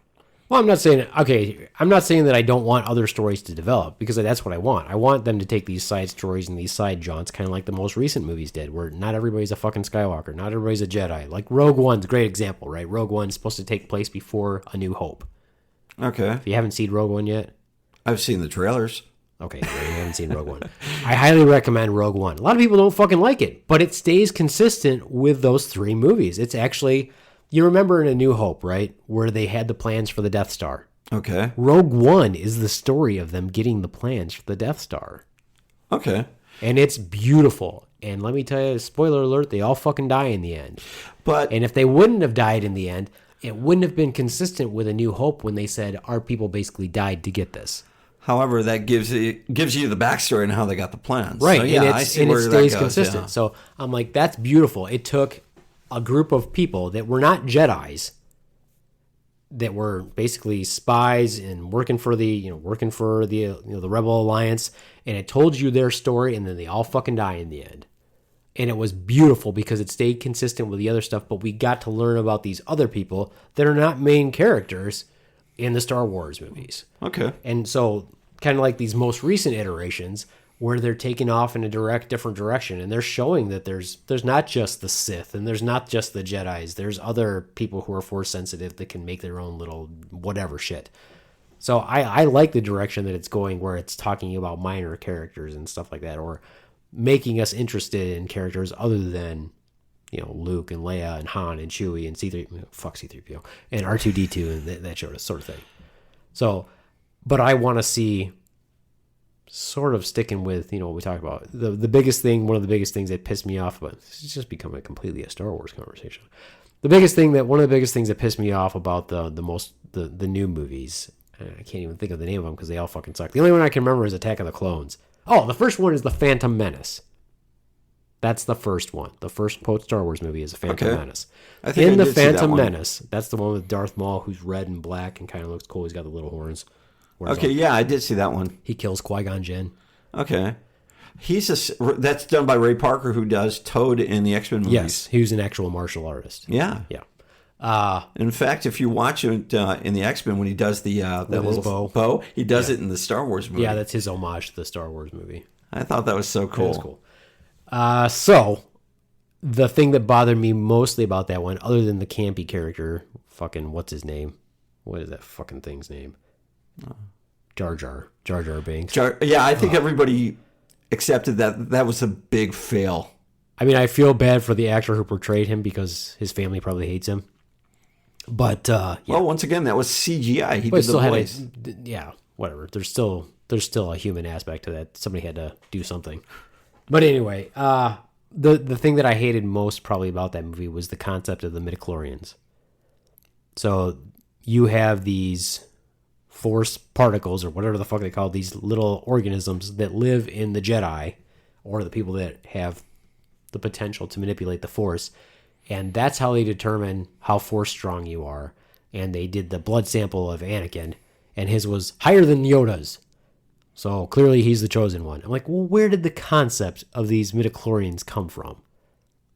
Well, I'm not saying that I don't want other stories to develop, because that's what I want. I want them to take these side stories and these side jaunts, kind of like the most recent movies did, where not everybody's a fucking Skywalker, not everybody's a Jedi. Like Rogue One's a great example, right? Rogue One's supposed to take place before A New Hope. Okay. If you haven't seen Rogue One yet, I've seen the trailers. Okay, well, you haven't seen Rogue One. I highly recommend Rogue One. A lot of people don't fucking like it, but it stays consistent with those three movies. It's actually, you remember in A New Hope, right, where they had the plans for the Death Star. Okay. Rogue One is the story of them getting the plans for the Death Star. Okay. And it's beautiful. And let me tell you, spoiler alert, they all fucking die in the end. And if they wouldn't have died in the end, it wouldn't have been consistent with A New Hope when they said our people basically died to get this. However, that gives you the backstory and how they got the plans. Right, so, yeah, and I see it where stays that goes, consistent. yeah. So I'm like, that's beautiful. It took a group of people that were not Jedis, that were basically spies and working for the Rebel Alliance, and it told you their story, and then they all fucking die in the end. And it was beautiful because it stayed consistent with the other stuff, but we got to learn about these other people that are not main characters in the Star Wars movies. Okay. And so kind of like these most recent iterations where they're taking off in a different direction, and they're showing that there's not just the Sith and there's not just the Jedis. There's other people who are Force sensitive that can make their own little whatever shit. So I like the direction that it's going, where it's talking about minor characters and stuff like that, or making us interested in characters other than, Luke and Leia and Han and Chewie and C3PO and R2D2 and that sort of thing. So, but I want to see, sort of sticking with, what we talked about. The biggest thing, one of the biggest things that pissed me off about, this is just becoming completely a Star Wars conversation. One of the biggest things that pissed me off about the new movies, I can't even think of the name of them because they all fucking suck. The only one I can remember is Attack of the Clones. Oh, the first one is The Phantom Menace. That's the first one. The first, quote, Star Wars movie is The Phantom Menace. In The Phantom Menace, that's the one with Darth Maul, who's red and black and kind of looks cool. He's got the little horns. Okay, yeah, I did see that one. He kills Qui-Gon Jinn. Okay. That's done by Ray Parker, who does Toad in the X-Men movies. Yes, he was an actual martial artist. Yeah. Yeah. In fact, if you watch it in the X-Men when he does that little bow, he does it in the Star Wars movie. Yeah, that's his homage to the Star Wars movie. I thought that was so cool. That's cool. So, the thing that bothered me mostly about that one, other than the campy character, fucking, what's his name? What is that fucking thing's name? Jar Jar Binks. Yeah, I think everybody accepted that was a big fail. I mean, I feel bad for the actor who portrayed him because his family probably hates him. But Well, once again, that was CGI. He but did the voice. Whatever. There's still a human aspect to that. Somebody had to do something. But anyway, the thing that I hated most probably about that movie was the concept of the midichlorians. So you have these force particles or whatever the fuck they call these little organisms that live in the Jedi or the people that have the potential to manipulate the force, and that's how they determine how force strong you are. And they did the blood sample of Anakin, and his was higher than Yoda's, so clearly he's the chosen one. I'm like, well, where did the concept of these midichlorians come from?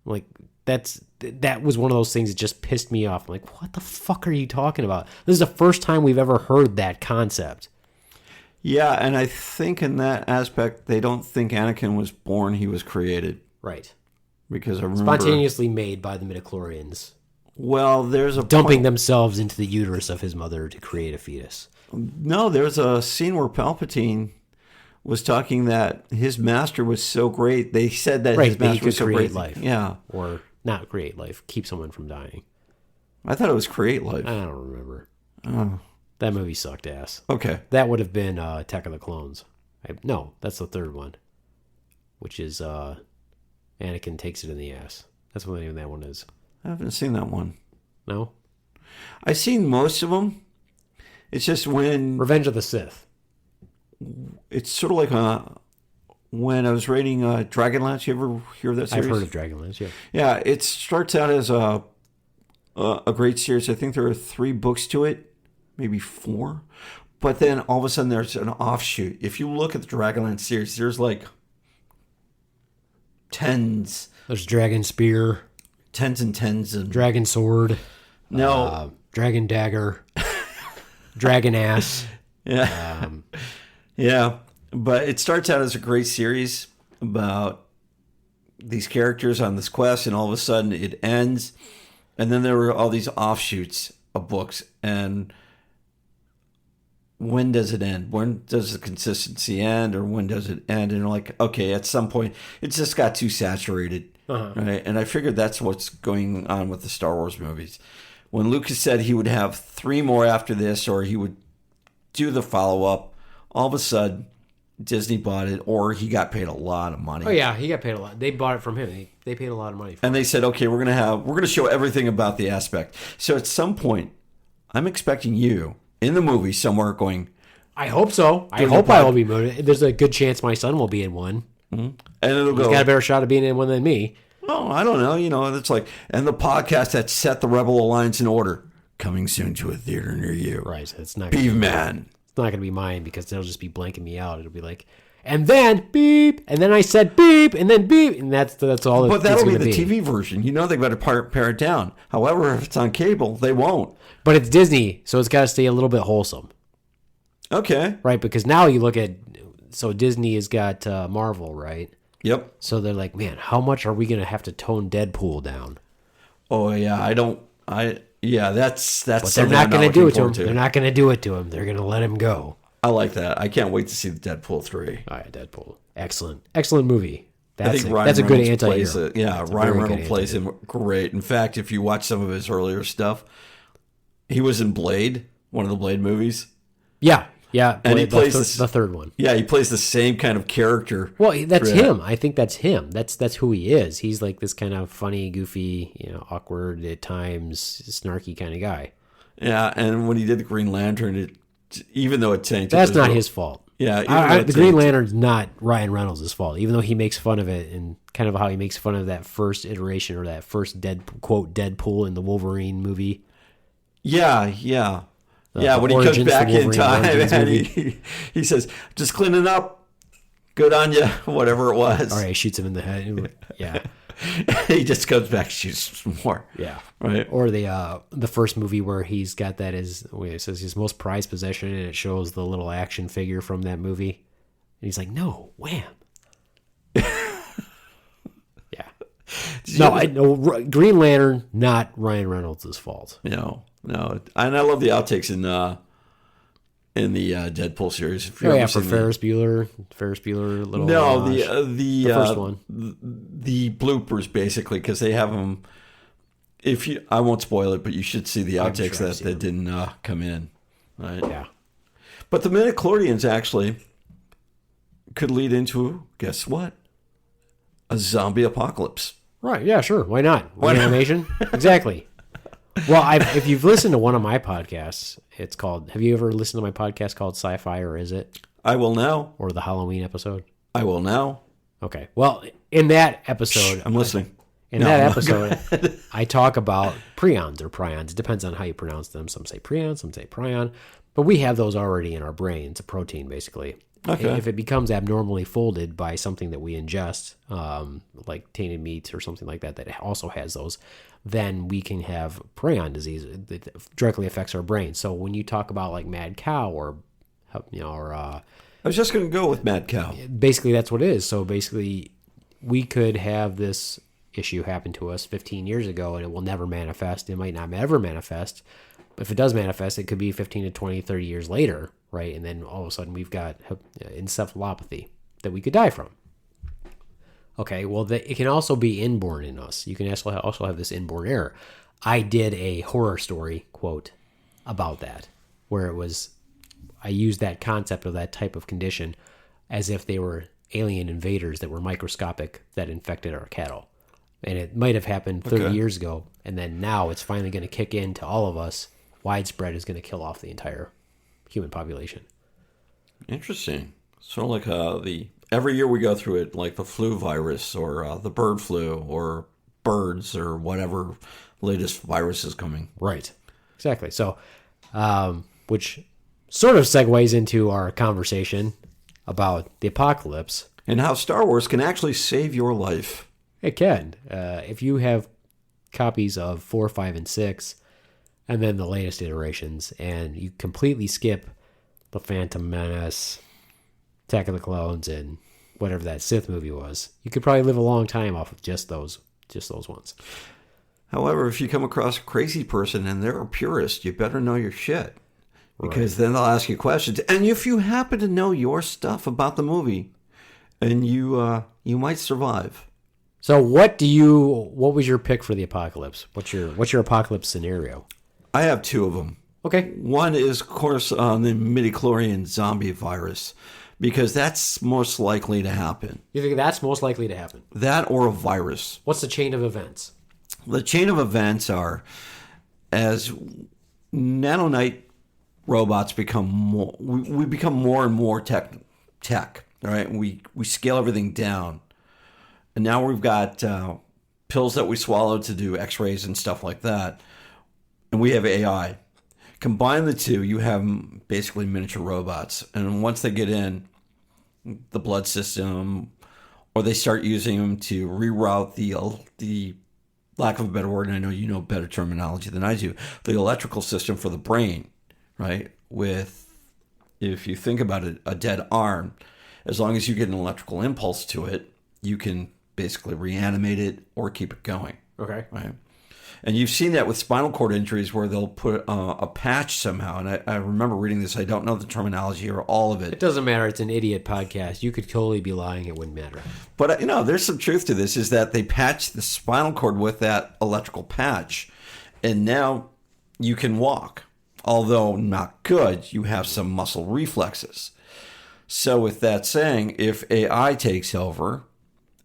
I'm like, that was one of those things that just pissed me off. I'm like, what the fuck are you talking about? This is the first time we've ever heard that concept. Yeah, and I think in that aspect, they don't think Anakin was born, he was created. Right. Because I remember... Spontaneously made by the midichlorians. Well, there's a... Dumping themselves into the uterus of his mother to create a fetus. No, there's a scene where Palpatine was talking that his master was so great. They said that his master was so great. Life. Yeah. Or not create life. Keep someone from dying. I thought it was create life. I don't remember. Oh. That movie sucked ass. Okay. That would have been Attack of the Clones. No, that's the third one. Which is Anakin takes it in the ass. That's what the name of that one is. I haven't seen that one. No? I've seen most of them. It's just when... Revenge of the Sith. It's sort of like when I was reading Dragonlance. You ever hear of that series? I've heard of Dragonlance, yeah. Yeah, it starts out as a great series. I think there are 3 books to it, maybe 4. But then all of a sudden there's an offshoot. If you look at the Dragonlance series, there's like tens. There's Dragon Spear. Tens and tens. And Dragon Sword. No. Dragon Dagger. Dragon Ass. Yeah. Yeah. But it starts out as a great series about these characters on this quest, and all of a sudden it ends. And then there were all these offshoots of books. And when does it end? When does the consistency end, or when does it end? And you're like, okay, at some point, it just got too saturated. Right? And I figured that's what's going on with the Star Wars movies. When Lucas said he would have 3 more after this, or he would do the follow-up, all of a sudden, Disney bought it, or he got paid a lot of money. Oh yeah, he got paid a lot. They bought it from him. They paid a lot of money for it. And they said, okay, we're gonna show everything about the aspect. So at some point, I'm expecting you in the movie somewhere going, I hope so. I hope I will be moved. There's a good chance my son will be in one. and it'll go. He's got a better shot of being in one than me. Oh, I don't know. You know, it's like, and the podcast that set the Rebel Alliance in order, coming soon to a theater near you. Right. So it's not Beaveman. It's not going to be mine because they'll just be blanking me out. It'll be like, and then beep, and then I said beep, and then beep, and that's all. But that'll be the TV version. You know they better pare it down. However, if it's on cable, they won't. But it's Disney, so it's got to stay a little bit wholesome. Okay. Right, because now you look at, so Disney has got Marvel, right? Yep. So they're like, man, how much are we going to have to tone Deadpool down? Oh yeah, that's. But they're not going to do it to him. They're not going to do it to him. They're going to let him go. I like that. I can't wait to see the Deadpool 3. All right, Deadpool. Excellent movie. That's a good anti-hero. Ryan Reynolds plays him great. In fact, if you watch some of his earlier stuff, he was in Blade, one of the Blade movies. Yeah. And he plays the third one. Yeah, he plays the same kind of character. Well, that's him. I think that's him. That's who he is. He's like this kind of funny, goofy, awkward at times, snarky kind of guy. Yeah, and when he did the Green Lantern, even though it tainted, that's not his fault. Yeah, the Green Lantern's not Ryan Reynolds' fault, even though he makes fun of it and kind of how he makes fun of that first iteration or that first quote Deadpool in the Wolverine movie. Yeah. Yeah, when he comes back in time and he says, just cleaning up. Good on you, whatever it was. All right, shoots him in the head. Yeah. He just comes back and shoots some more. Yeah. Right. Or the first movie where he's got that as, it says his most prized possession, and it shows the little action figure from that movie. And he's like, no, wham. Yeah. No, Green Lantern, not Ryan Reynolds' fault. No. And I love the outtakes in the Deadpool series. For Ferris Bueller. Little no, the first one. The bloopers basically, because they have them. I won't spoil it, but you should see the outtakes that didn't come in. Right? Yeah. But the midichlorians actually could lead into, guess what? A zombie apocalypse. Right? Yeah, sure. Why not? Reanimation. Exactly. Well, if you've listened to one of my podcasts, it's called. Have you ever listened to my podcast called Sci-Fi, or is it? I will now. Or the Halloween episode? I will now. Okay. Well, in that episode, I'm listening. In that episode, I talk about prions or prions. It depends on how you pronounce them. Some say prion, some say prion. But we have those already in our brain. It's a protein, basically. Okay. If it becomes abnormally folded by something that we ingest, like tainted meat or something like that, that also has those, then we can have prion disease that directly affects our brain. So when you talk about like mad cow or I was just going to go with mad cow. Basically, that's what it is. So basically, we could have this issue happen to us 15 years ago, and it will never manifest. It might not ever manifest. But if it does manifest, it could be 15 to 20, 30 years later, right? And then all of a sudden, we've got encephalopathy that we could die from. Okay, well, it can also be inborn in us. You can also have this inborn error. I did a horror story, quote, about that, where I used that concept of that type of condition as if they were alien invaders that were microscopic that infected our cattle. And it might have happened 30 years ago, and then now it's finally going to kick into all of us. Widespread is going to kill off the entire human population. Interesting. Sort of like every year we go through it, like the flu virus or the bird flu or birds or whatever latest virus is coming. Right. Exactly. So, which sort of segues into our conversation about the apocalypse. And how Star Wars can actually save your life. It can. If you have copies of 4, 5, and 6, and then the latest iterations, and you completely skip the Phantom Menace, Attack of the Clones, and whatever that Sith movie was, you could probably live a long time off of just those ones. However, if you come across a crazy person and they're a purist, you better know your shit. Because then they'll ask you questions. And if you happen to know your stuff about the movie, and you might survive. So what was your pick for the apocalypse? What's your apocalypse scenario? I have two of them. Okay. One is, of course, the midichlorian zombie virus, because that's most likely to happen. You think that's most likely to happen? That or a virus. What's the chain of events? The chain of events are, as nanonite robots become more, we become more and more tech. All right, we scale everything down, and now we've got pills that we swallow to do X-rays and stuff like that, and we have AI. Combine the two, you have basically miniature robots, and once they get in the blood system, or they start using them to reroute the lack of a better word, and I know you know better terminology than I do, the electrical system for the brain, right? If you think about it, a dead arm, as long as you get an electrical impulse to it, you can basically reanimate it or keep it going. Okay. Right. And you've seen that with spinal cord injuries where they'll put a patch somehow. And I remember reading this. I don't know the terminology or all of it. It doesn't matter. It's an idiot podcast. You could totally be lying. It wouldn't matter. But, there's some truth to this, is that they patch the spinal cord with that electrical patch. And now you can walk. Although not good, you have some muscle reflexes. So with that saying, if AI takes over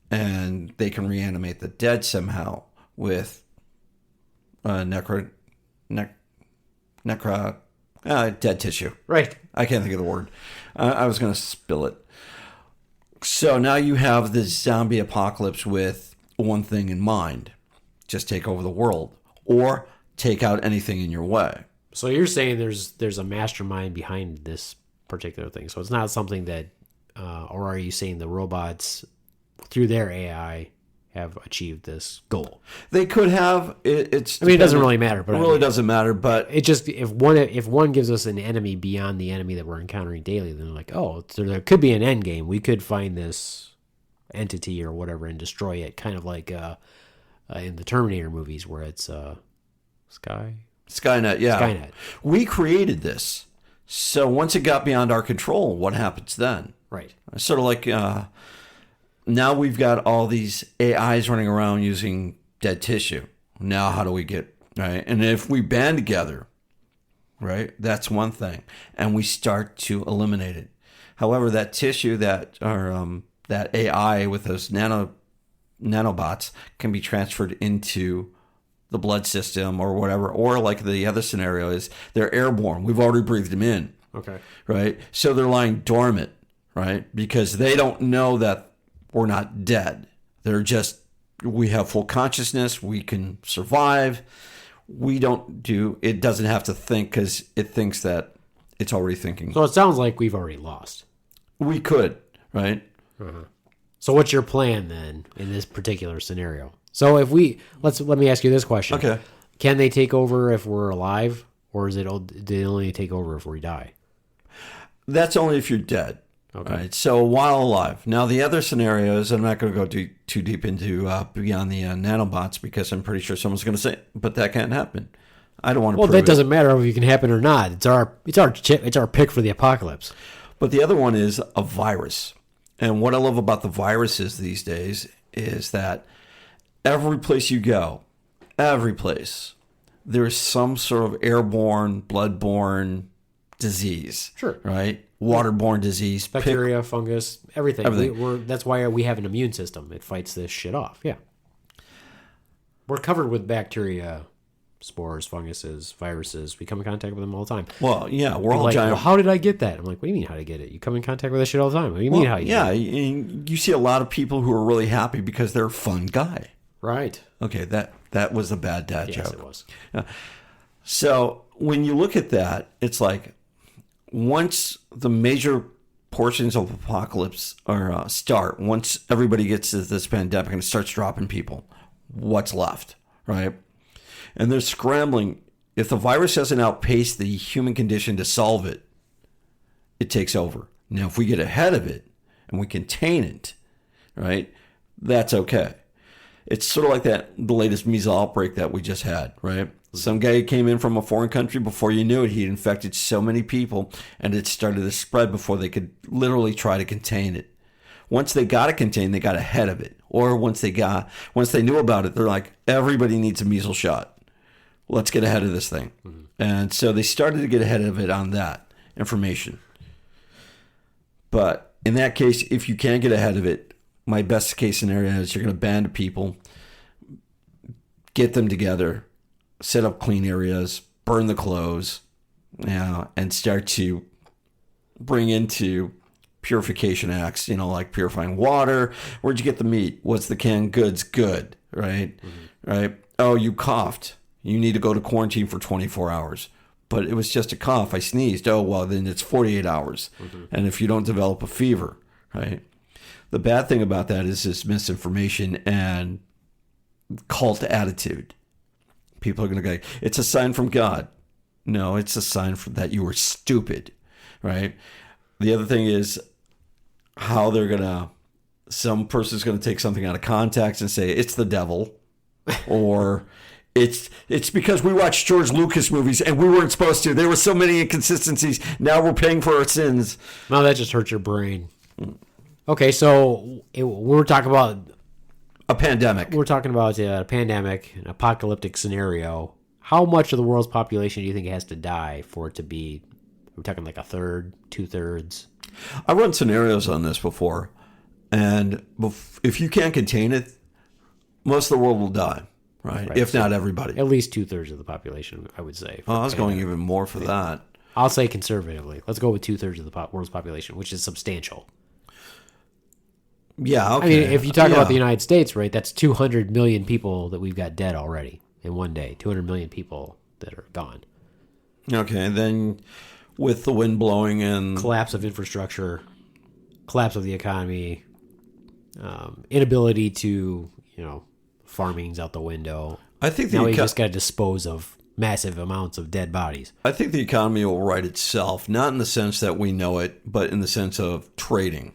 and they can reanimate the dead somehow with dead tissue. Right. I can't think of the word. I was going to spill it. So now you have this zombie apocalypse with one thing in mind. Just take over the world or take out anything in your way. So you're saying there's a mastermind behind this particular thing. So it's not something that, or are you saying the robots through their AI have achieved this goal? They could have. It's. I mean, it doesn't really matter, but it really doesn't matter. But it just if one gives us an enemy beyond the enemy that we're encountering daily, then like, oh, so there could be an end game. We could find this entity or whatever and destroy it, kind of like in the Terminator movies where it's Skynet, yeah. Skynet. We created this. So once it got beyond our control, what happens then? Right. Sort of like now we've got all these AIs running around using dead tissue. Now how do we get, right? And if we band together, right, that's one thing. And we start to eliminate it. However, that tissue that AI with those nanobots can be transferred into the blood system or whatever, or like the other scenario is they're airborne. We've already breathed them in. Okay. Right. So they're lying dormant, right? Because they don't know that we're not dead. They're just, we have full consciousness. We can survive. It doesn't have to think because it thinks that it's already thinking. So it sounds like we've already lost. We could, right? Uh-huh. So what's your plan then in this particular scenario? So if let me ask you this question. Okay. Can they take over if we're alive, or do they only take over if we die? That's only if you're dead. Okay. Right. So while alive. Now the other scenarios, I'm not going to go too deep into beyond the nanobots because I'm pretty sure someone's going to say, but that can't happen. I don't want to. Well, prove that doesn't matter if it can happen or not. It's our pick for the apocalypse. But the other one is a virus, and what I love about the viruses these days is that every place you go, there's some sort of airborne, bloodborne disease. Sure. Right? Waterborne disease. Bacteria, fungus, everything. Everything. That's why we have an immune system. It fights this shit off. Yeah. We're covered with bacteria, spores, funguses, viruses. We come in contact with them all the time. Well, yeah, we're all like, giant. well, how did I get that? I'm like, what do you mean how to get it? You come in contact with that shit all the time. What do you mean how you get it? Yeah, you see a lot of people who are really happy because they're a fun guy. Right. Okay, that was a bad dad joke. Yes, it was. Yeah. So when you look at that, it's like once the major portions of apocalypse start, once everybody gets to this pandemic and it starts dropping people, what's left, right? And they're scrambling. If the virus doesn't outpace the human condition to solve it, it takes over. Now, if we get ahead of it and we contain it, right, that's okay. It's sort of like the latest measles outbreak that we just had, right? Some guy came in from a foreign country. Before you knew it, he infected so many people, and it started to spread before they could literally try to contain it. Once they got it contained, they got ahead of it. Or once they knew about it, they're like, everybody needs a measles shot. Let's get ahead of this thing. Mm-hmm. And so they started to get ahead of it on that information. But in that case, if you can get ahead of it, my best case scenario is you're going to band people, get them together, set up clean areas, burn the clothes, and start to bring into purification acts, like purifying water. Where'd you get the meat? What's the canned goods good, right? Mm-hmm. Right? Oh, you coughed. You need to go to quarantine for 24 hours. But it was just a cough. I sneezed. Oh, well, then it's 48 hours. Mm-hmm. And if you don't develop a fever, right? The bad thing about that is this misinformation and cult attitude. People are going to go, it's a sign from God. No, it's a sign that you were stupid, right? The other thing is how some person's going to take something out of context and say it's the devil, or it's because we watched George Lucas movies and we weren't supposed to. There were so many inconsistencies. Now we're paying for our sins. No, that just hurts your brain. Okay, so we're talking about a pandemic. We're talking about a pandemic, an apocalyptic scenario. How much of the world's population do you think has to die for it to be? We're talking like a third, 2/3. I run scenarios on this before, and if you can't contain it, most of the world will die, right? If not everybody. At least 2/3 of the population, I would say. I was going even more for that. I'll say conservatively. Let's go with 2/3 of the world's population, which is substantial. Yeah, okay. I mean, if you talk about the United States, right, that's 200 million people that we've got dead already in one day. 200 million people that are gone. Okay, and then with the wind blowing and collapse of infrastructure, collapse of the economy, inability to, farming's out the window. I think now we just got to dispose of massive amounts of dead bodies. I think the economy will right itself, not in the sense that we know it, but in the sense of trading.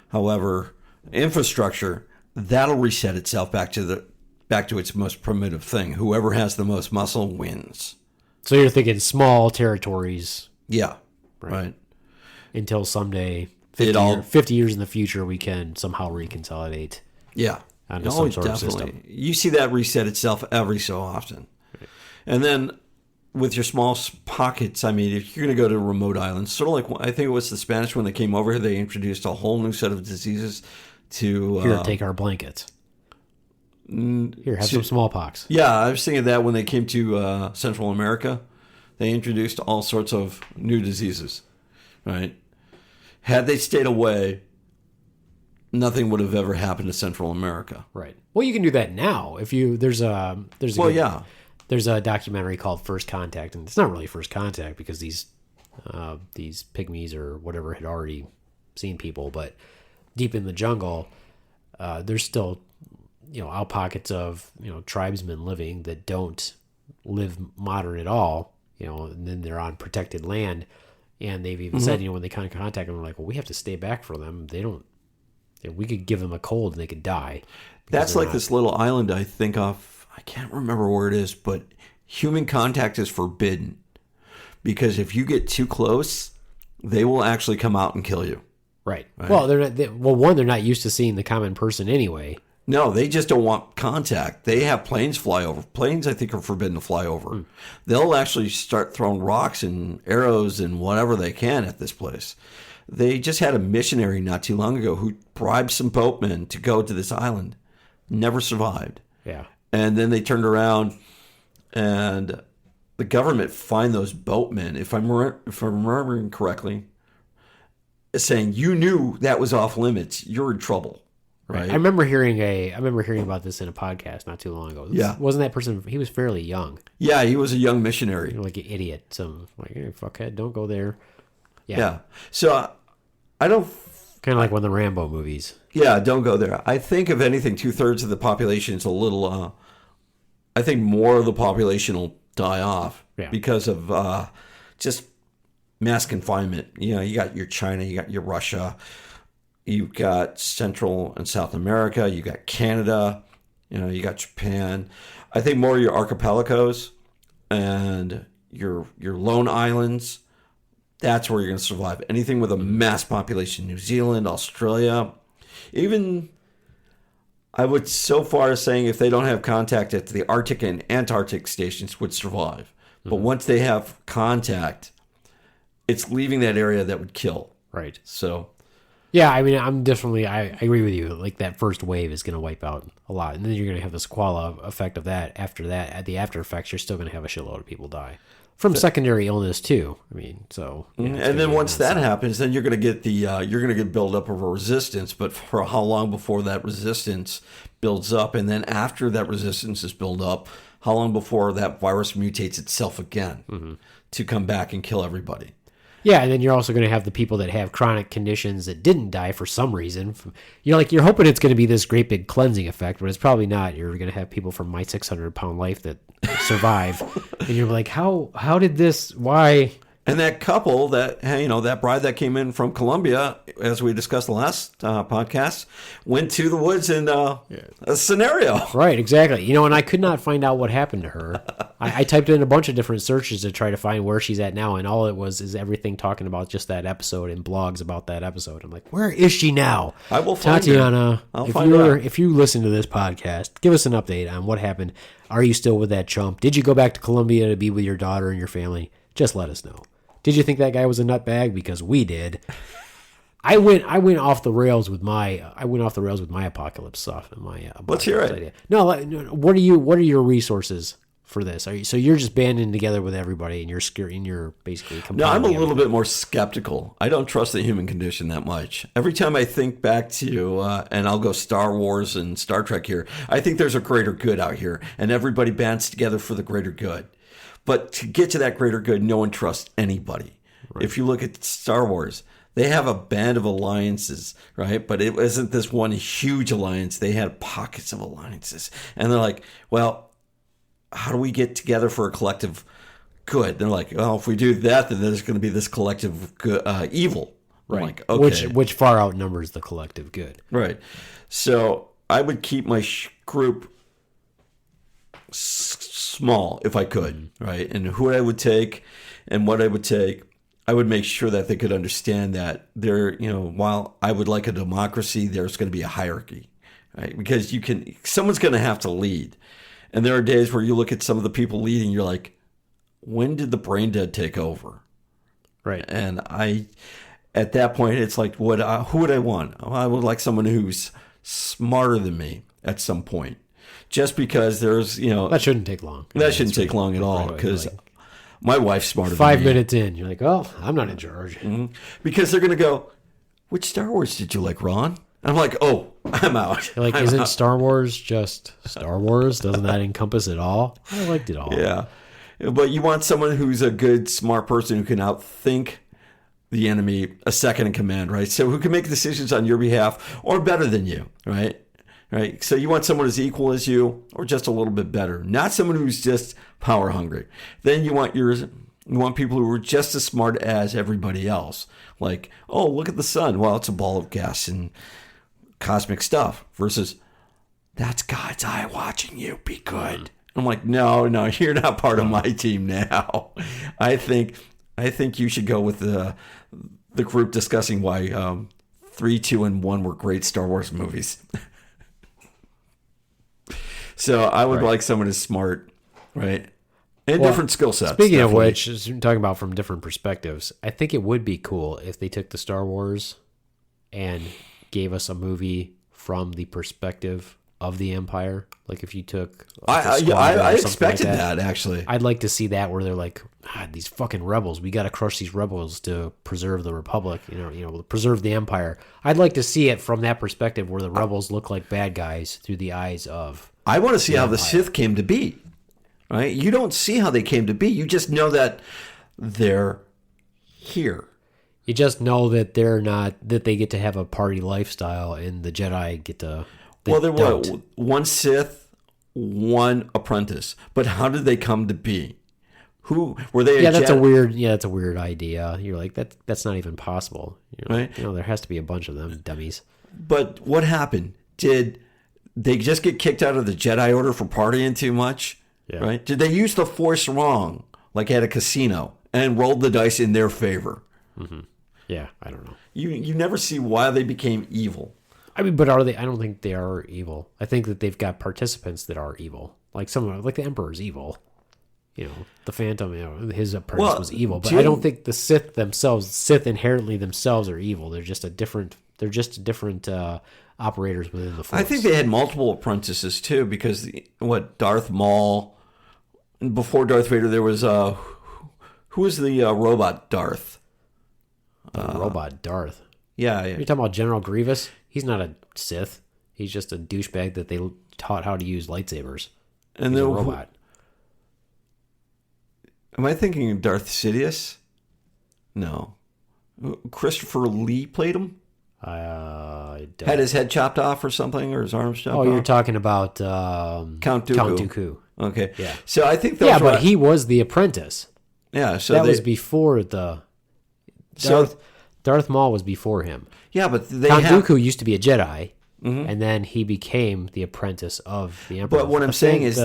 However, infrastructure, that'll reset itself back to its most primitive thing. Whoever has the most muscle wins. So you're thinking small territories. Yeah, right. Until someday, 50 years in the future, we can somehow reconsolidate. Yeah. Onto some sort of system. You see that reset itself every so often. Right. And then with your small pockets, I mean, if you're going to go to remote islands, sort of like, I think it was the Spanish when they came over here, they introduced a whole new set of diseases to... Here, take our blankets. Here, have some smallpox. Yeah, I was thinking that when they came to Central America, they introduced all sorts of new diseases, right? Had they stayed away, nothing would have ever happened to Central America. Right. Well, you can do that now. If you there's a documentary called First Contact, and it's not really First Contact because these pygmies or whatever had already seen people, but deep in the jungle, there's still out pockets of tribesmen living that don't live modern at all. And then they're on protected land, and they've even said when they kind of contact them, they're like, well, we have to stay back for them. They don't. We could give them a cold and they could die. That's like this little island I think of. I can't remember where it is, but human contact is forbidden because if you get too close, they will actually come out and kill you. Right. Well, they're not used to seeing the common person anyway. No, they just don't want contact. They have planes fly over. Planes, I think, are forbidden to fly over. They'll actually start throwing rocks and arrows and whatever they can at this place. They just had a missionary not too long ago who bribed some boatmen to go to this island. Never survived. Yeah. And then they turned around and the government fined those boatmen, if I'm remembering correctly, saying, you knew that was off limits. You're in trouble. Right. I remember hearing about this in a podcast not too long ago. Wasn't that person? He was fairly young. Yeah, he was a young missionary. Like an idiot. Some hey, fuckhead, don't go there. Yeah. So I don't. Kind of like one of the Rambo movies. Yeah, don't go there. I think if anything, 2/3 of the population is a little. I think more of the population will die off because of just mass confinement. You got your China, you got your Russia. You've got Central and South America. You got Canada. You got Japan. I think more of your archipelagos and your lone islands. That's where you're going to survive. Anything with a mass population, New Zealand, Australia, even I would so far as saying if they don't have contact at the Arctic and Antarctic stations would survive. But once they have contact, it's leaving that area that would kill. Right. So. Yeah, I mean, I agree with you. Like that first wave is going to wipe out a lot, and then you're going to have the sequela effect of that. After that, at the after effects, you're still going to have a shitload of people die from secondary illness too. I mean, so and then once that happens, then you're going to get buildup of a resistance. But for how long before that resistance builds up, and then after that resistance is built up, how long before that virus mutates itself again to come back and kill everybody? Yeah, and then you're also going to have the people that have chronic conditions that didn't die for some reason. You're hoping it's going to be this great big cleansing effect, but it's probably not. You're going to have people from My 600-Pound Life that survive, and you're like, how did this? Why? And that couple that bride that came in from Colombia, as we discussed the last podcast, went to the woods in a scenario. Right, exactly. And I could not find out what happened to her. I typed in a bunch of different searches to try to find where she's at now, and all it was is everything talking about just that episode and blogs about that episode. I'm like, where is she now? I will find Tatiana, her. if you listen to this podcast, give us an update on what happened. Are you still with that chump? Did you go back to Colombia to be with your daughter and your family? Just let us know. Did you think that guy was a nutbag? Because we did. I went off the rails with my apocalypse stuff and my let's hear it. Idea. No, what are your resources for this? So you're just banding together with everybody and you're basically No, I'm a little bit more skeptical. I don't trust the human condition that much. Every time I think back to and I'll go Star Wars and Star Trek here, I think there's a greater good out here and everybody bands together for the greater good. But to get to that greater good, no one trusts anybody. Right. If you look at Star Wars, they have a band of alliances, right? But it wasn't this one huge alliance. They had pockets of alliances. And they're like, well, how do we get together for a collective good? They're like, well, if we do that, then there's going to be this collective good, evil. Right. Like, okay. Which far outnumbers the collective good. Right. So I would keep my group small if I could, right? And who I would take and what I would take, I would make sure that they could understand that while I would like a democracy, there's going to be a hierarchy, right? Because someone's going to have to lead. And there are days where you look at some of the people leading, you're like, when did the brain dead take over? Right. And at that point, it's like, who would I want? I would like someone who's smarter than me at some point. Just because there's, that shouldn't take long. That shouldn't take long at all, because my wife's smarter than me. 5 minutes in, you're like, oh, I'm not in charge. Mm-hmm. Because they're going to go, which Star Wars did you like, Ron? And I'm like, oh, I'm out. You're like, isn't Star Wars just Star Wars? Doesn't that encompass it all? I liked it all. Yeah. But you want someone who's a good, smart person who can outthink the enemy, a second in command, right? So who can make decisions on your behalf or better than you, right? Right. So you want someone as equal as you or just a little bit better, not someone who's just power hungry. Then you want people who are just as smart as everybody else. Like, oh, look at the sun. Well, it's a ball of gas and cosmic stuff versus that's God's eye watching you. Be good. I'm like, no, you're not part of my team now. I think you should go with the group discussing why 3, 2, and 1 were great Star Wars movies. So I would like someone who's smart, right? And different skill sets. Speaking of which, talking about from different perspectives, I think it would be cool if they took the Star Wars and gave us a movie from the perspective of the Empire. Like if you took, I expected that actually. I'd like to see that where they're like, these fucking rebels. We got to crush these rebels to preserve the Republic. Preserve the Empire. I'd like to see it from that perspective where the rebels look like bad guys through the eyes of. I want to see how the Sith came to be. Right? You don't see how they came to be. You just know that they're here. You just know that that they get to have a party lifestyle, and the Jedi get to. Well, there were one Sith, one apprentice. But how did they come to be? Who were they? That's a weird idea. You're like that's not even possible. Right? There has to be a bunch of them dummies. But what happened? Did they just get kicked out of the Jedi Order for partying too much? Yeah. Right? Did they use the Force wrong, like at a casino, and rolled the dice in their favor? Mm-hmm. Yeah, I don't know. You never see why they became evil. I mean, but are they? I don't think they are evil. I think that they've got participants that are evil. Like the Emperor's evil. The Phantom, his apprentice was evil. But I don't think the Sith inherently themselves are evil. They're just different operators within the Force. I think they had multiple apprentices too, because Darth Maul. Before Darth Vader, there was who was the robot Darth? Robot Darth. Yeah. You're talking about General Grievous? He's not a Sith. He's just a douchebag that they taught how to use lightsabers. And he's a robot. Am I thinking of Darth Sidious? No. Christopher Lee played him? Had his head chopped off or something, or his arms chopped off? Oh, you're talking about Count Dooku. Count Dooku. Okay. Yeah. So I think but he was the apprentice. Yeah. So that was before the. Darth Maul was before him. Yeah, but Count Dooku used to be a Jedi, and then he became the apprentice of the Emperor. But what I'm saying is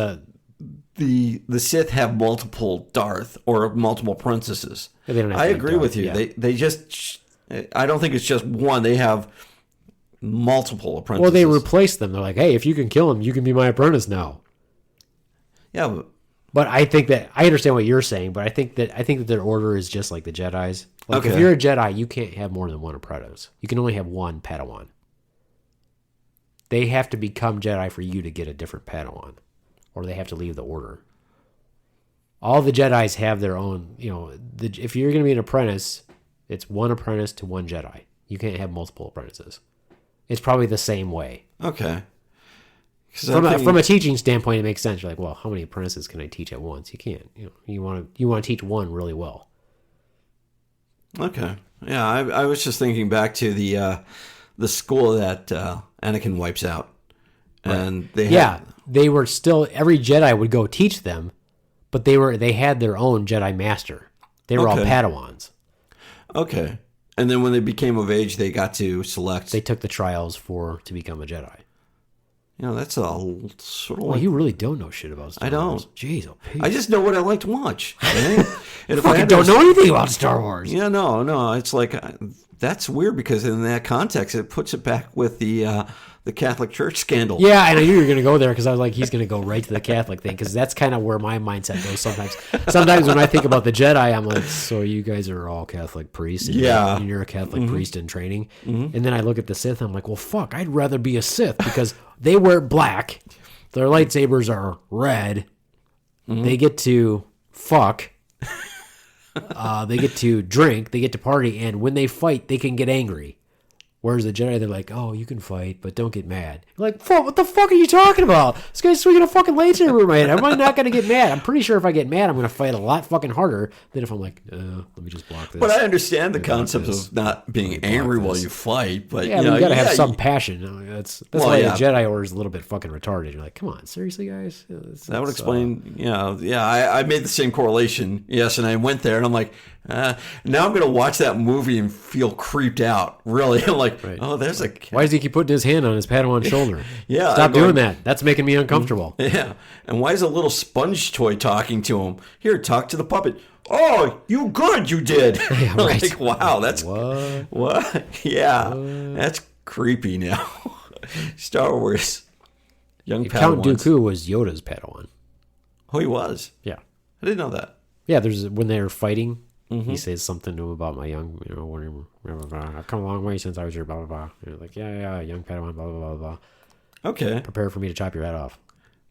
the Sith have multiple Darth or multiple princesses. They don't have I agree Darth, with you. Yeah. They just. I don't think it's just one. They have multiple apprentices. Well, they replaced them. They're like, hey, if you can kill him, you can be my apprentice now. Yeah, but I think that I understand what you're saying. But I think that their order is just like the Jedi's. Like okay. If you're a Jedi, you can't have more than one apprentice. You can only have one Padawan. They have to become Jedi for you to get a different Padawan, or they have to leave the order. All the Jedi's have their own. If you're going to be an apprentice, it's one apprentice to one Jedi. You can't have multiple apprentices. It's probably the same way. Okay. From a teaching standpoint, it makes sense. You're like, well, how many apprentices can I teach at once? You can't. You want to teach one really well. Okay. Yeah, I was just thinking back to the school that Anakin wipes out, and they were still, every Jedi would go teach them, but they had their own Jedi master. They were all Padawans. Okay. And then when they became of age, they got to select. They took the trials to become a Jedi. That's a sort of. Well, you really don't know shit about Star Wars. Jeez, I just know what I like to watch. And if I don't know anything about Star Wars. Yeah, no. It's like that's weird because in that context, it puts it back with the Catholic Church scandal. Yeah, and I knew you were going to go there because I was like, he's going to go right to the Catholic thing because that's kind of where my mindset goes sometimes. Sometimes when I think about the Jedi, I'm like, so you guys are all Catholic priests? And you're a Catholic priest in training? Mm-hmm. And then I look at the Sith, I'm like, well, fuck, I'd rather be a Sith because they wear black, their lightsabers are red, they get to fuck, they get to drink, they get to party, and when they fight, they can get angry. Whereas the Jedi, they're like, oh, you can fight, but don't get mad. You're like, what the fuck are you talking about? This guy's swinging a fucking lightsaber in my head. Am I not going to get mad? I'm pretty sure if I get mad, I'm going to fight a lot fucking harder than if I'm like, let me just block this. But I understand the concept of not being angry while you fight. But yeah, you got to have some passion. That's why the Jedi Order is a little bit fucking retarded. You're like, come on, seriously, guys? That would explain, I made the same correlation, yes, and I went there, and I'm like, now I'm going to watch that movie and feel creeped out, really. I'm like, oh, there's a cat. Why does he keep putting his hand on his Padawan's shoulder? Yeah. Stop doing that. That's making me uncomfortable. Yeah. And why is a little sponge toy talking to him? Here, talk to the puppet. Oh, you did. Yeah, right. Like, wow, that's... What? Yeah. That's creepy now. Star Wars. Young Padawans. Count Dooku was Yoda's Padawan. Oh, he was? Yeah. I didn't know that. Yeah, when they're fighting... He says something to him about my young, I've come a long way since I was here, blah, blah, blah. And like, yeah, young Padawan, blah, blah, blah, blah. Okay. Prepare for me to chop your head off.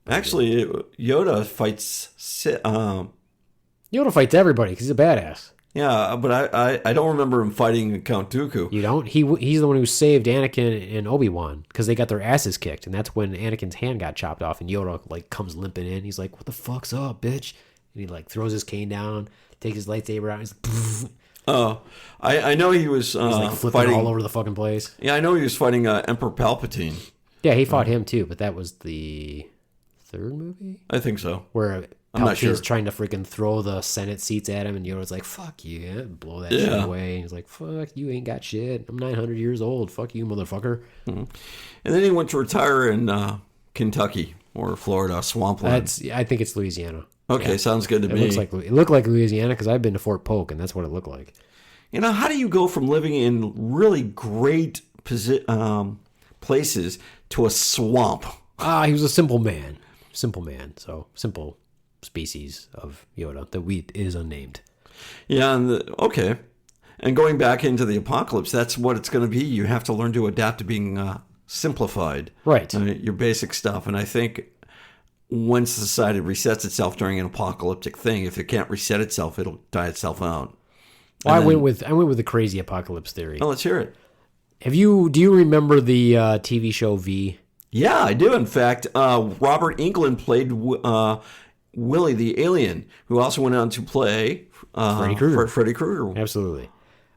Actually, Yoda fights... Yoda fights everybody because he's a badass. Yeah, but I don't remember him fighting Count Dooku. You don't? He's the one who saved Anakin and Obi-Wan because they got their asses kicked, and that's when Anakin's hand got chopped off, and Yoda, like, comes limping in. He's like, what the fuck's up, bitch? And he, like, throws his cane down, takes his lightsaber out, and he's like, oh, I know he was he's like flipping fighting all over the fucking place. Yeah, I know he was fighting Emperor Palpatine. Yeah, he fought him too, but that was the third movie? I think so. Where I'm not sure. Palpatine's trying to freaking throw the Senate seats at him, and Yoda's like, fuck you, and blow that shit away. And he's like, fuck, you ain't got shit. I'm 900 years old. Fuck you, motherfucker. Mm-hmm. And then he went to retire in Kentucky or Florida, swampland. I think it's Louisiana. Okay, sounds good to me. It looked like Louisiana because I've been to Fort Polk, and that's what it looked like. How do you go from living in really great places to a swamp? He was a simple man. So simple species of Yoda. The wheat is unnamed. Yeah, okay. And going back into the apocalypse, that's what it's going to be. You have to learn to adapt to being simplified. Right. Your basic stuff. And I think when society resets itself during an apocalyptic thing, if it can't reset itself, it'll die itself out. Well, I went with the crazy apocalypse theory. Oh, let's hear it. Do you remember the TV show V? Yeah, I do. In fact, Robert Englund played Willie the alien, who also went on to play Freddy Krueger. Absolutely.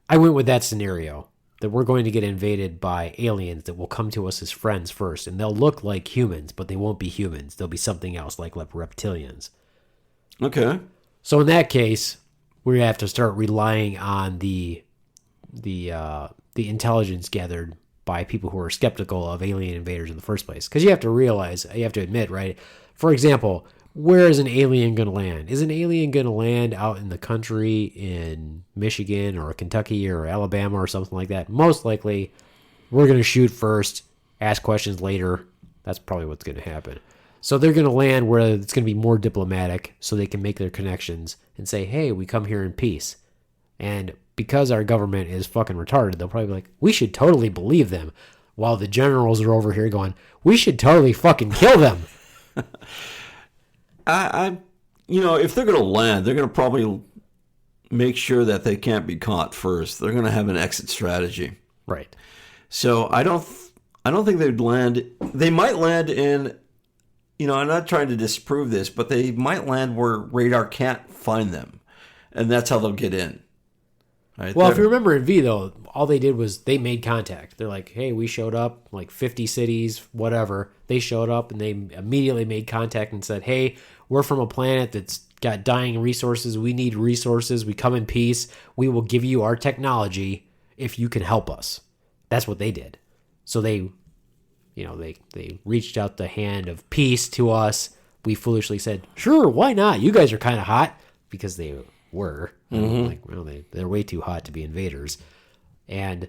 I went with that scenario, that we're going to get invaded by aliens that will come to us as friends first, and they'll look like humans, but they won't be humans. They'll be something else, like reptilians. Okay. So in that case, we have to start relying on the intelligence gathered by people who are skeptical of alien invaders in the first place. Because you have to admit, right? For example, where is an alien going to land? Is an alien going to land out in the country in Michigan or Kentucky or Alabama or something like that? Most likely, we're going to shoot first, ask questions later. That's probably what's going to happen. So they're going to land where it's going to be more diplomatic so they can make their connections and say, hey, we come here in peace. And because our government is fucking retarded, they'll probably be like, we should totally believe them. While the generals are over here going, we should totally fucking kill them. If they're going to land, they're going to probably make sure that they can't be caught first. They're going to have an exit strategy. Right. So I don't think they'd land. They might land in I'm not trying to disprove this, but they might land where radar can't find them, and that's how they'll get in. Right? Well, if you remember in V, though, all they did was they made contact. They're like, hey, we showed up, like 50 cities, whatever. They showed up and they immediately made contact and said, hey, we're from a planet that's got dying resources. We need resources. We come in peace. We will give you our technology if you can help us. That's what they did. So they reached out the hand of peace to us. We foolishly said, sure, why not? You guys are kind of hot, because they were. Like, well, they're way too hot to be invaders. And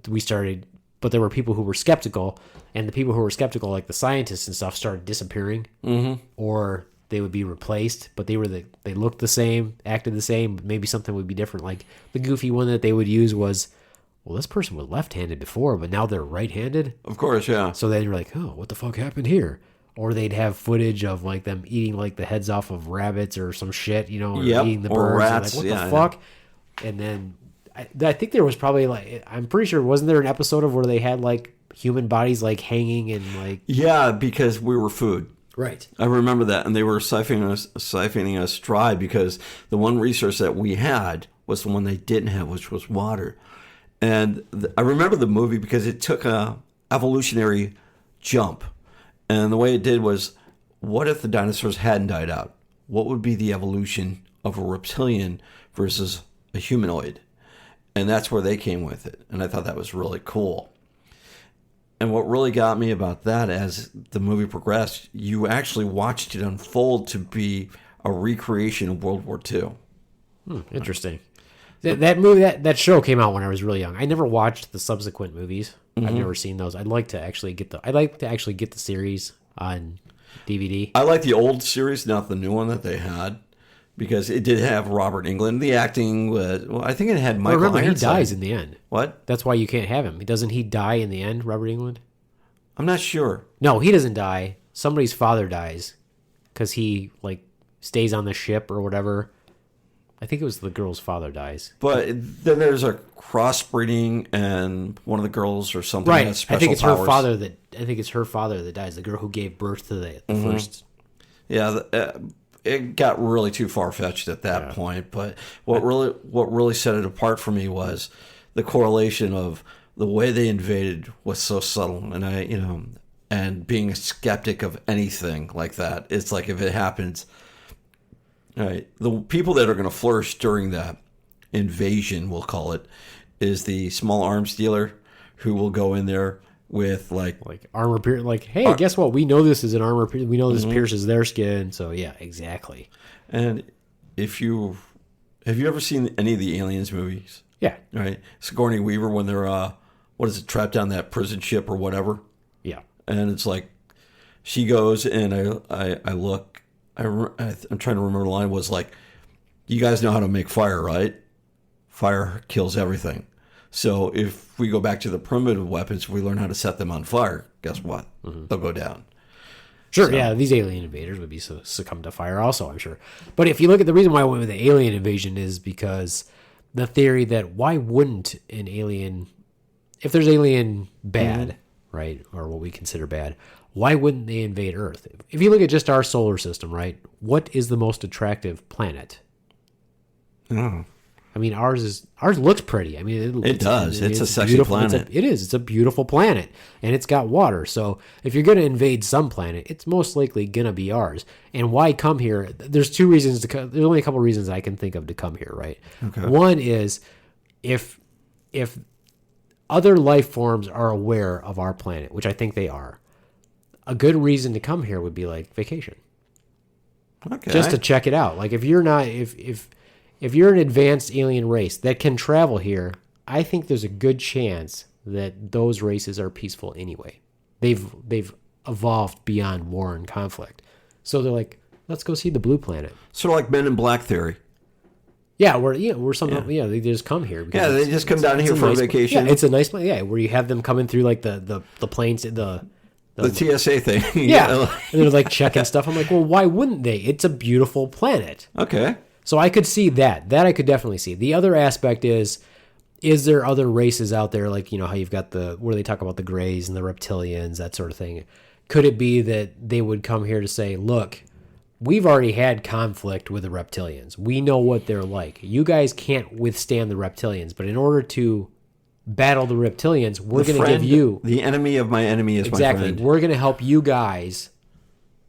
we started, but there were people who were skeptical, and the people who were skeptical, like the scientists and stuff, started disappearing, or they would be replaced, but they looked the same, acted the same, but maybe something would be different. Like the goofy one that they would use was, well, this person was left-handed before, but now they're right-handed. Of course, yeah. So then you're like, oh, what the fuck happened here? Or they'd have footage of like them eating like the heads off of rabbits or some shit, or eating the birds. Or rats. Like, what the fuck? And then I think there was probably like, I'm pretty sure, wasn't there an episode of where they had like human bodies like hanging and like... Yeah, because we were food. Right. I remember that, and they were siphoning us dry because the one resource that we had was the one they didn't have, which was water. And I remember the movie because it took a evolutionary jump. And the way it did was, what if the dinosaurs hadn't died out? What would be the evolution of a reptilian versus a humanoid? And that's where they came with it. And I thought that was really cool. And what really got me about that, as the movie progressed, you actually watched it unfold to be a recreation of World War II. Interesting. That movie, that show came out when I was really young. I never watched the subsequent movies. I've never seen those. I'd like to actually get the series on DVD. I like the old series, not the new one that they had, because it did have Robert Englund. The acting was, well, I think it had Michael Remember, Ironside. he dies in the end. What? That's why you can't have him. Doesn't he die in the end, Robert Englund? I'm not sure. No, he doesn't die. Somebody's father dies because he like stays on the ship or whatever. I think it was the girl's father dies. But then there's a crossbreeding, and one of the girls or something right. has special I think it's powers. her father that dies. The girl who gave birth to the first. Yeah, it got really too far fetched at that point. But what really set it apart for me was the correlation of the way they invaded was so subtle, and and being a skeptic of anything like that. It's like, if it happens. Right. The people that are going to flourish during that invasion, we'll call it, is the small arms dealer who will go in there with like armor pierce. Like, hey, guess what? We know this is an armor. We know this pierces their skin. So yeah, exactly. And have you ever seen any of the Aliens movies? Yeah. Right. Sigourney Weaver, when they're trapped on that prison ship or whatever. Yeah. And it's like, she goes and I look. I'm trying to remember the line was like, you guys know how to make fire, right? Fire kills everything. So if we go back to the primitive weapons, we learn how to set them on fire, guess what? They'll go down. Sure, yeah, these alien invaders would be succumb to fire also, I'm sure. But if you look at the reason why I went with the alien invasion is because the theory that why wouldn't an alien, if there's alien bad, right, or what we consider bad, why wouldn't they invade Earth? If you look at just our solar system, right, what is the most attractive planet? Oh. I mean, ours looks pretty. I mean, it does. It's a sexy planet. It is. It's a beautiful planet, and it's got water. So if you're going to invade some planet, it's most likely going to be ours. And why come here? There's two reasons to come. There's only a couple reasons I can think of to come here, right? Okay. One is if other life forms are aware of our planet, which I think they are, a good reason to come here would be like vacation. Okay. Just to check it out. Like if you're not if you're an advanced alien race that can travel here, I think there's a good chance that those races are peaceful anyway. They've evolved beyond war and conflict. So they're like, let's go see the blue planet. Sort of like Men in Black theory. Yeah, we're something. Yeah, they just come here. Yeah, they just come down here for a vacation. Yeah, it's a nice place. Yeah, where you have them coming through like the planes, the TSA thing. Yeah, and they're like checking stuff. I'm like, well, why wouldn't they? It's a beautiful planet. Okay. So I could see that. That I could definitely see. The other aspect is there other races out there, like, how you've got where they talk about the Greys and the reptilians, that sort of thing. Could it be that they would come here to say, look, we've already had conflict with the reptilians. We know what they're like. You guys can't withstand the reptilians, but in order to battle the reptilians, we're going to give you... The enemy of my enemy is my friend. Exactly. We're going to help you guys.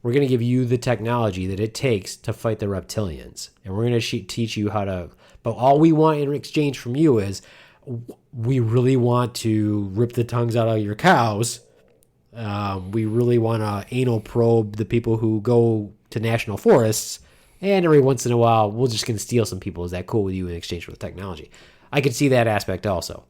We're going to give you the technology that it takes to fight the reptilians. And we're going to teach you how to... But all we want in exchange from you is we really want to rip the tongues out of your cows. We really want to anal probe the people who go to national forests, and every once in a while we're just going to steal some people. Is that cool with you in exchange for the technology? I could see that aspect also.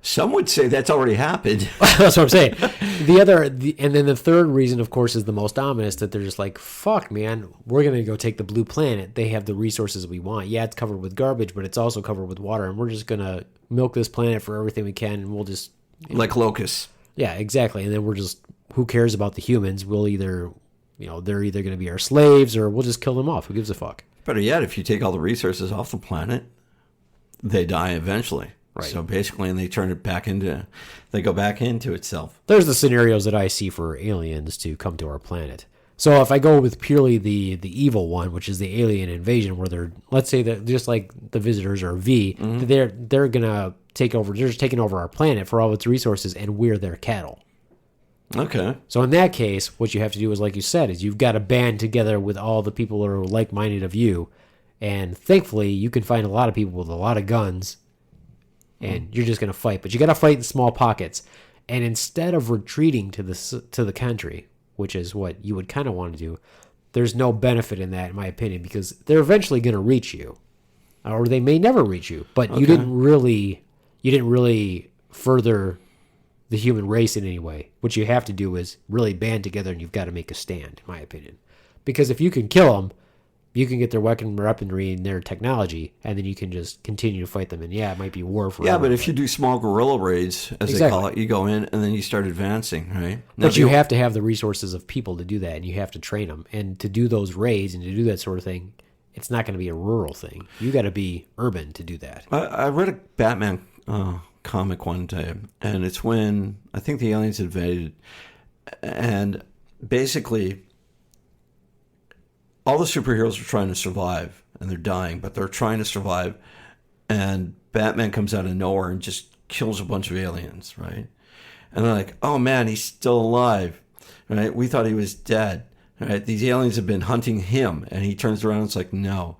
Some would say that's already happened. That's what I'm saying. And then the third reason, of course, is the most ominous, that they're just like, fuck, man, we're going to go take the blue planet. They have the resources we want. Yeah, it's covered with garbage, but it's also covered with water, and we're just going to milk this planet for everything we can, and we'll just... Like locusts. Yeah, exactly. And then we're just... Who cares about the humans? We'll either... they're either going to be our slaves, or we'll just kill them off. Who gives a fuck? Better yet, if you take all the resources off the planet, they die eventually. Right. So basically, and they turn it back into, they go back into itself. There's the scenarios that I see for aliens to come to our planet. So if I go with purely the evil one, which is the alien invasion, where they're, let's say that just like the visitors or V, they're gonna take over. They're just taking over our planet for all its resources, and we're their cattle. Okay. So in that case, what you have to do is, like you said, is you've got to band together with all the people that are like-minded of you, and thankfully you can find a lot of people with a lot of guns. And you're just going to fight. But you got to fight in small pockets. And instead of retreating to the country, which is what you would kind of want to do, there's no benefit in that, in my opinion, because they're eventually going to reach you. Or they may never reach you. But you didn't really further the human race in any way. What you have to do is really band together, and you've got to make a stand, in my opinion. Because if you can kill them, you can get their weaponry and their technology, and then you can just continue to fight them. And yeah, it might be war forever. Yeah, but if you do small guerrilla raids, as they call it, you go in and then you start advancing, right? But you have to have the resources of people to do that, and you have to train them. And to do those raids and to do that sort of thing, it's not going to be a rural thing. You got to be urban to do that. I read a Batman comic one time, and it's when I think the aliens invaded, and basically all the superheroes are trying to survive, and they're dying, but they're trying to survive. And Batman comes out of nowhere and just kills a bunch of aliens, right? And they're like, oh man, he's still alive, right? We thought he was dead, right? These aliens have been hunting him. And he turns around and it's like, no,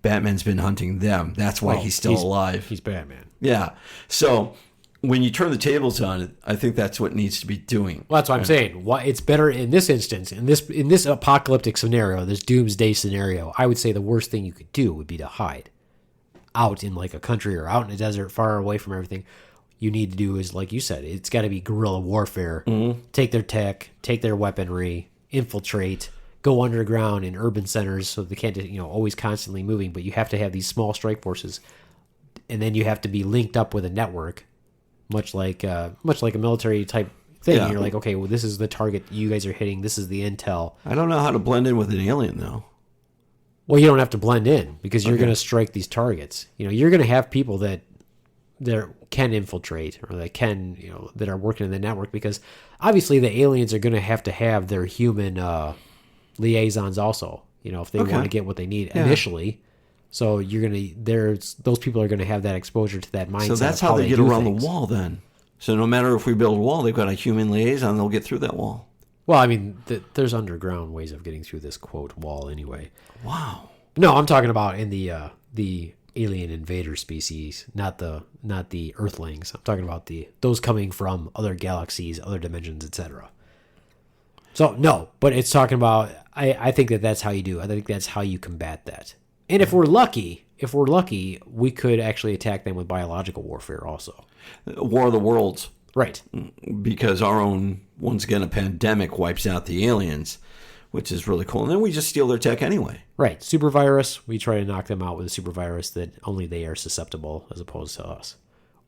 Batman's been hunting them. That's why he's still alive. He's Batman. Yeah. So when you turn the tables on it, I think that's what needs to be doing. Well, that's what I'm saying. Why it's better in this instance, in this apocalyptic scenario, this doomsday scenario. I would say the worst thing you could do would be to hide out in like a country or out in a desert, far away from everything. You need to do is, like you said, it's got to be guerrilla warfare. Take their tech, take their weaponry, infiltrate, go underground in urban centers so they can't, always constantly moving. But you have to have these small strike forces, and then you have to be linked up with a network. Much like a military type thing. Yeah. You're like, okay, well, this is the target you guys are hitting. This is the intel. I don't know how to blend in with an alien, though. Well, you don't have to blend in because you're going to strike these targets. You're going to have people that can infiltrate or that can, that are working in the network, because obviously the aliens are going to have their human liaisons also, if they want to get what they need initially. So those people are gonna have that exposure to that mindset. So that's how they get around the wall then. So no matter if we build a wall, they've got a human liaison, they'll get through that wall. Well, I mean, there's underground ways of getting through this quote wall anyway. Wow. No, I'm talking about in the alien invader species, not the Earthlings. I'm talking about those coming from other galaxies, other dimensions, etc. So no, but it's talking about. I think that's how you do. I think that's how you combat that. And if we're lucky, we could actually attack them with biological warfare also. War of the Worlds. Right. Because our own, once again, a pandemic wipes out the aliens, which is really cool. And then we just steal their tech anyway. Right. Super virus, we try to knock them out with a super virus that only they are susceptible as opposed to us.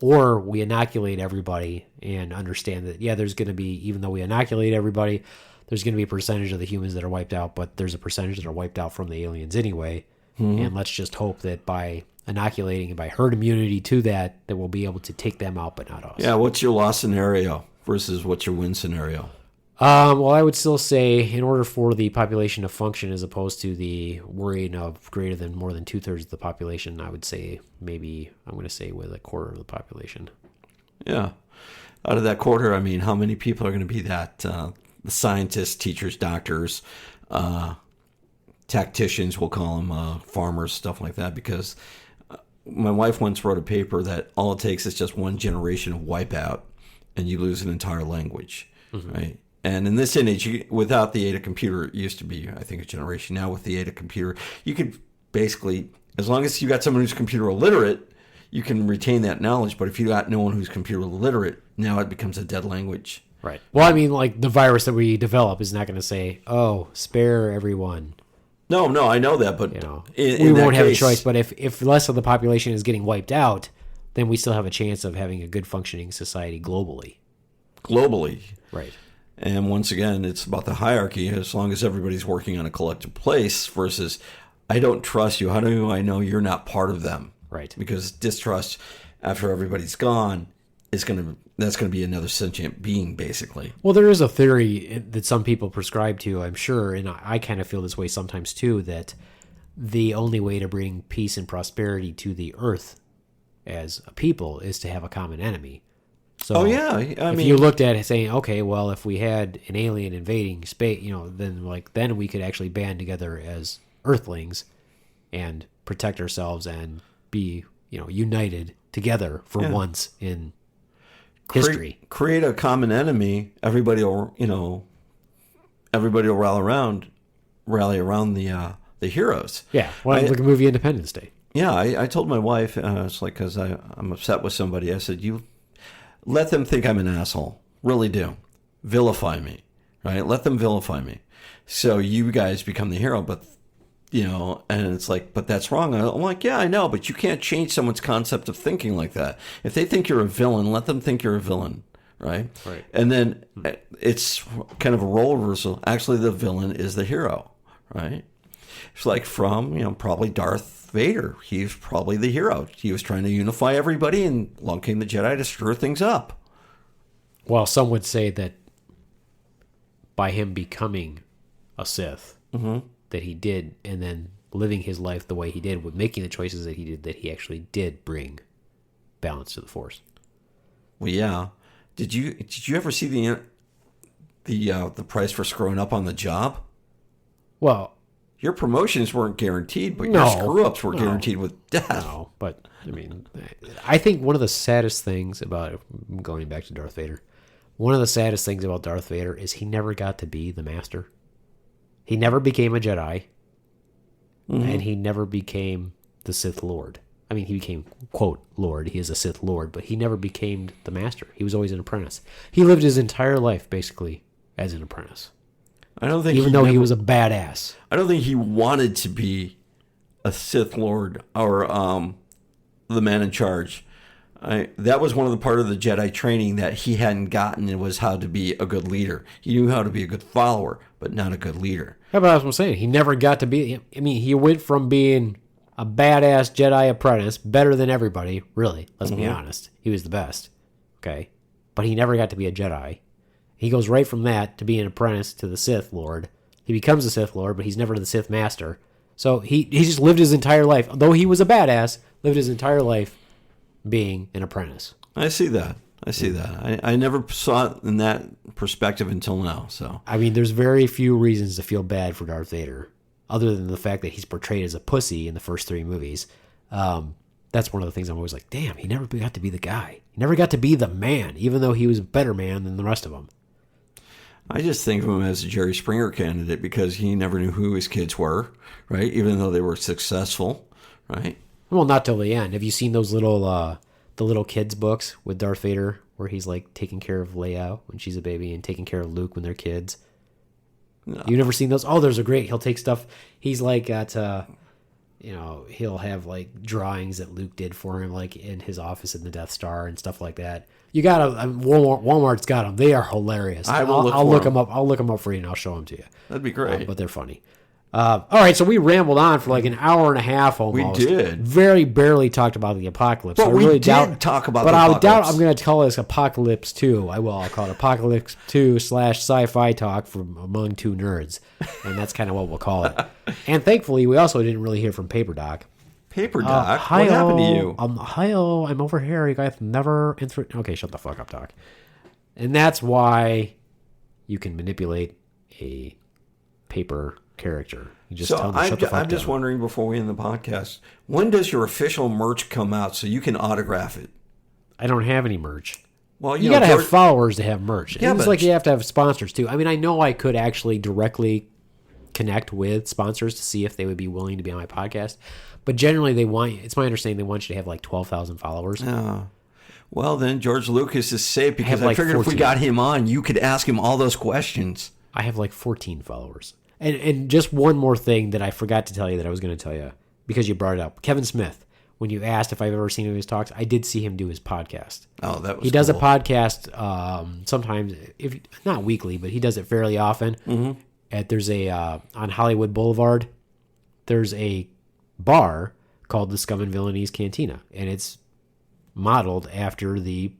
Or we inoculate everybody and understand that, there's going to be, even though we inoculate everybody, there's going to be a percentage of the humans that are wiped out, but there's a percentage that are wiped out from the aliens anyway. And let's just hope that by inoculating and by herd immunity to that we'll be able to take them out, but not us. Yeah, what's your loss scenario versus what's your win scenario? Well, I would still say in order for the population to function as opposed to the worrying of greater than more than 2/3 of the population, I would say maybe I'm going to say with a quarter of the population. Yeah. Out of that quarter, I mean, how many people are going to be that? The scientists, teachers, doctors, tacticians, we'll call them, farmers, stuff like that. Because my wife once wrote a paper that all it takes is just one generation of wipeout and you lose an entire language, right? And in this age, without the aid of computer, it used to be, I think, a generation. Now with the aid of computer, you could basically, as long as you got someone who's computer illiterate, you can retain that knowledge. But if you got no one who's computer illiterate, now it becomes a dead language. Right. Well, I mean, like the virus that we develop is not going to say, "Oh, spare everyone." No, I know that, but we won't have a choice. But if less of the population is getting wiped out, then we still have a chance of having a good functioning society globally. Globally, right. And once again, it's about the hierarchy. As long as everybody's working on a collective place versus, I don't trust you. How do I know you're not part of them? Right. Because distrust after everybody's gone that's going to be another sentient being, basically. Well, there is a theory that some people prescribe to, I'm sure, and I kind of feel this way sometimes too, that the only way to bring peace and prosperity to the earth as a people is to have a common enemy. So if you looked at it saying, okay, well, if we had an alien invading space, then we could actually band together as Earthlings and protect ourselves and be, united together for once in history. Create a common enemy. Everybody will rally around the heroes. Yeah, like a movie Independence Day. Yeah, I told my wife, it's like, because I'm upset with somebody. I said, you let them think I'm an asshole. Really do. Vilify me, right? Let them vilify me. So you guys become the hero, but, and it's like, but that's wrong. I'm like, yeah, I know, but you can't change someone's concept of thinking like that. If they think you're a villain, let them think you're a villain, right? Right. And then it's kind of a role reversal. Actually, the villain is the hero, right? It's like from, probably Darth Vader. He's probably the hero. He was trying to unify everybody, and along came the Jedi to stir things up. Well, some would say that by him becoming a Sith, that he did, and then living his life the way he did, with making the choices that he did, that he actually did bring balance to the Force. Well, yeah. Did you ever see the price for screwing up on the job? Well, your promotions weren't guaranteed, but your screw-ups were guaranteed with death. No, but, I think one of the saddest things about, going back to Darth Vader, one of the saddest things about Darth Vader is he never got to be the master. He never became a Jedi, and he never became the Sith Lord. I mean, he became, quote, Lord. He is a Sith Lord, but he never became the master. He was always an apprentice. He lived his entire life, basically, as an apprentice. I don't think even though he was a badass. I don't think he wanted to be a Sith Lord or the man in charge. That was one of the part of the Jedi training that he hadn't gotten. It was how to be a good leader. He knew how to be a good follower, but not a good leader. How about what I'm saying? He never got to be. I mean, he went from being a badass Jedi apprentice, better than everybody. Really, let's be honest. He was the best. Okay, but he never got to be a Jedi. He goes right from that to being an apprentice to the Sith Lord. He becomes a Sith Lord, but he's never the Sith Master. So he just lived his entire life, though he was a badass, lived his entire life being an apprentice. I see that. I never saw it in that perspective until now. So I mean, there's very few reasons to feel bad for Darth Vader, other than the fact that he's portrayed as a pussy in the first 3 movies. That's one of the things I'm always like, damn, he never got to be the guy. He never got to be the man, even though he was a better man than the rest of them. I just think of him as a Jerry Springer candidate because he never knew who his kids were, right? Even though they were successful, right? Well, not till the end. Have you seen those the little kids books with Darth Vader, where he's like taking care of Leia when she's a baby and taking care of Luke when they're kids? No. You've never seen those? Oh, those are great. He'll take stuff. He's like got, he'll have like drawings that Luke did for him, like in his office in the Death Star and stuff like that. You got them. Walmart's got them. They are hilarious. I'll look them up. I'll look them up for you and I'll show them to you. That'd be great. But they're funny. All right, so we rambled on for like an hour and a half almost. We did. Very barely talked about the apocalypse. But I we really did doubt, talk about but the I apocalypse. doubt I'm going to call this Apocalypse 2. I will. I'll call it Apocalypse 2 / sci-fi talk from among two nerds. And that's kind of what we'll call it. And thankfully, we also didn't really hear from Paper Doc. Paper Doc? What happened to you? Hi-oh, I'm over here. You guys never... Okay, shut the fuck up, Doc. And that's why you can manipulate a paper character. You just tell them to shut the fuck I'm just down. wondering before we end the podcast, when does your official merch come out so you can autograph it? I don't have any merch. Well, You got to have followers to have merch. Yeah, It's but- like you have to have sponsors too. I mean, I know I could actually directly connect with sponsors to see if they would be willing to be on my podcast, but generally it's my understanding they want you to have like 12,000 followers. Well, then George Lucas is safe because have, I like, figured if 14. we got him on, you could ask him all those questions. I have like 14 followers. And just one more thing that I forgot to tell you that I was going to tell you because you brought it up. Kevin Smith, when you asked if I've ever seen any of his talks, I did see him do his podcast. Oh, that was He does a cool. podcast sometimes, if not weekly, but he does it fairly often. Mm-hmm. There's on Hollywood Boulevard, there's a bar called the Scum and Villainies Cantina, and it's modeled after the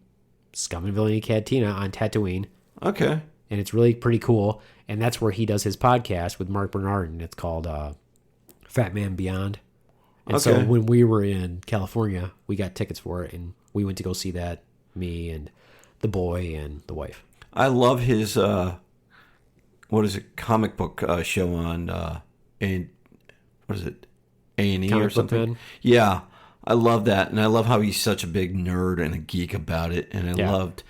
Scum and Villainy Cantina on Tatooine. Okay. And it's really pretty cool. And that's where he does his podcast with Mark Bernard, and it's called Fat Man Beyond. And so Okay. when we were in California, we got tickets for it, and we went to go see that, me and the boy and the wife. I love his, comic book show on, A&E Comic or Book something? Man? Yeah. I love that. And I love how he's such a big nerd and a geek about it. And I Yeah. loved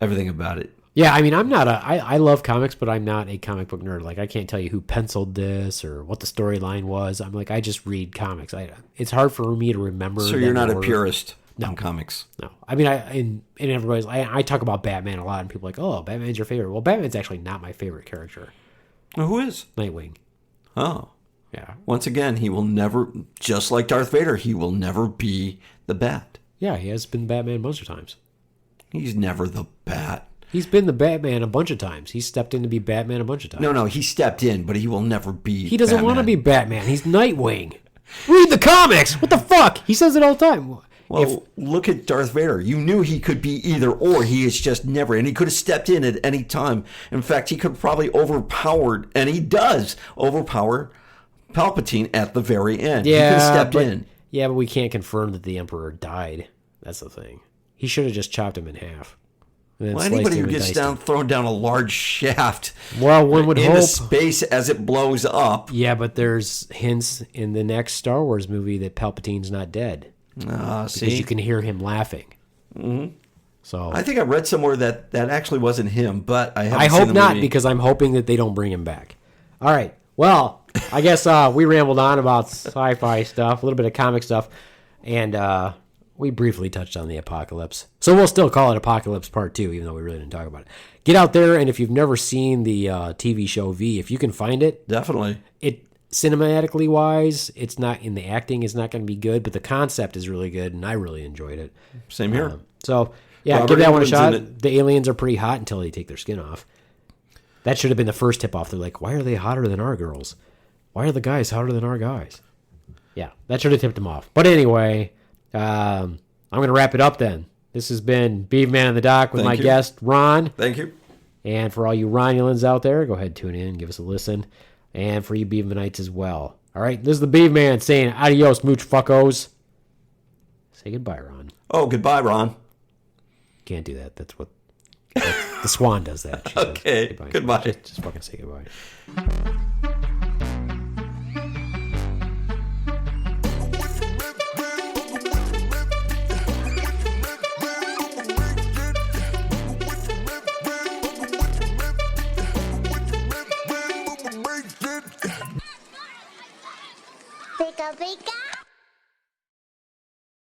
everything about it. Yeah, I mean, I love comics, but I'm not a comic book nerd. Like, I can't tell you who penciled this or what the storyline was. I'm like, I just read comics. It's hard for me to remember. So you're them not a or- purist on comics. No, I mean, in everybody's, I talk about Batman a lot, and people are like, oh, Batman's your favorite. Well, Batman's actually not my favorite character. Well, who is? Nightwing. Oh. Yeah. Once again, he will never, just like Darth Vader, he will never be the Bat. Yeah, he has been Batman most of the times. He's never the Bat. He's been the Batman a bunch of times. He's stepped in to be Batman a bunch of times. No, he stepped in, but he will never be He doesn't want to Batman. be Batman. He's Nightwing. Read the comics. What the fuck? He says it all the time. Well, look at Darth Vader. You knew he could be either or. He is just never. And he could have stepped in at any time. In fact, he could probably overpowered, and he does overpower Palpatine at the very end. Yeah, he could have stepped but, in. Yeah, but we can't confirm that the Emperor died. That's the thing. He should have just chopped him in half. And then Well, sliced anybody him who and gets diced him. thrown down a large shaft Well, one would into hope. space as it blows up. Yeah, but there's hints in the next Star Wars movie that Palpatine's not dead. See, Because you can hear him laughing. Mm-hmm. So I think I read somewhere that actually wasn't him, but I haven't I seen hope the not, movie. because I'm hoping that they don't bring him back. All right. Well, I guess we rambled on about sci-fi stuff, a little bit of comic stuff, and we briefly touched on the apocalypse. So we'll still call it Apocalypse Part 2, even though we really didn't talk about it. Get out there, and if you've never seen the TV show V, if you can find it, Definitely. it cinematically wise, it's not in the acting is not going to be good, but the concept is really good, and I really enjoyed it. Same here. So yeah, Robert give that one a Englund's shot. in it. The aliens are pretty hot until they take their skin off. That should have been the first tip off. They're like, why are they hotter than our girls? Why are the guys hotter than our guys? Yeah, that should have tipped them off. But anyway, I'm going to wrap it up then. This has been Beaveman on the Dock with Thank my you. guest, Ron. Thank you. And for all you Romulans out there, go ahead, tune in, give us a listen. And for you Beavemanites as well. All right, this is the Beaveman saying adios, mooch fuckos. Say goodbye, Ron. Oh, goodbye, Ron. Can't do that. That's the swan does that. She says Okay, goodbye. Just fucking say goodbye.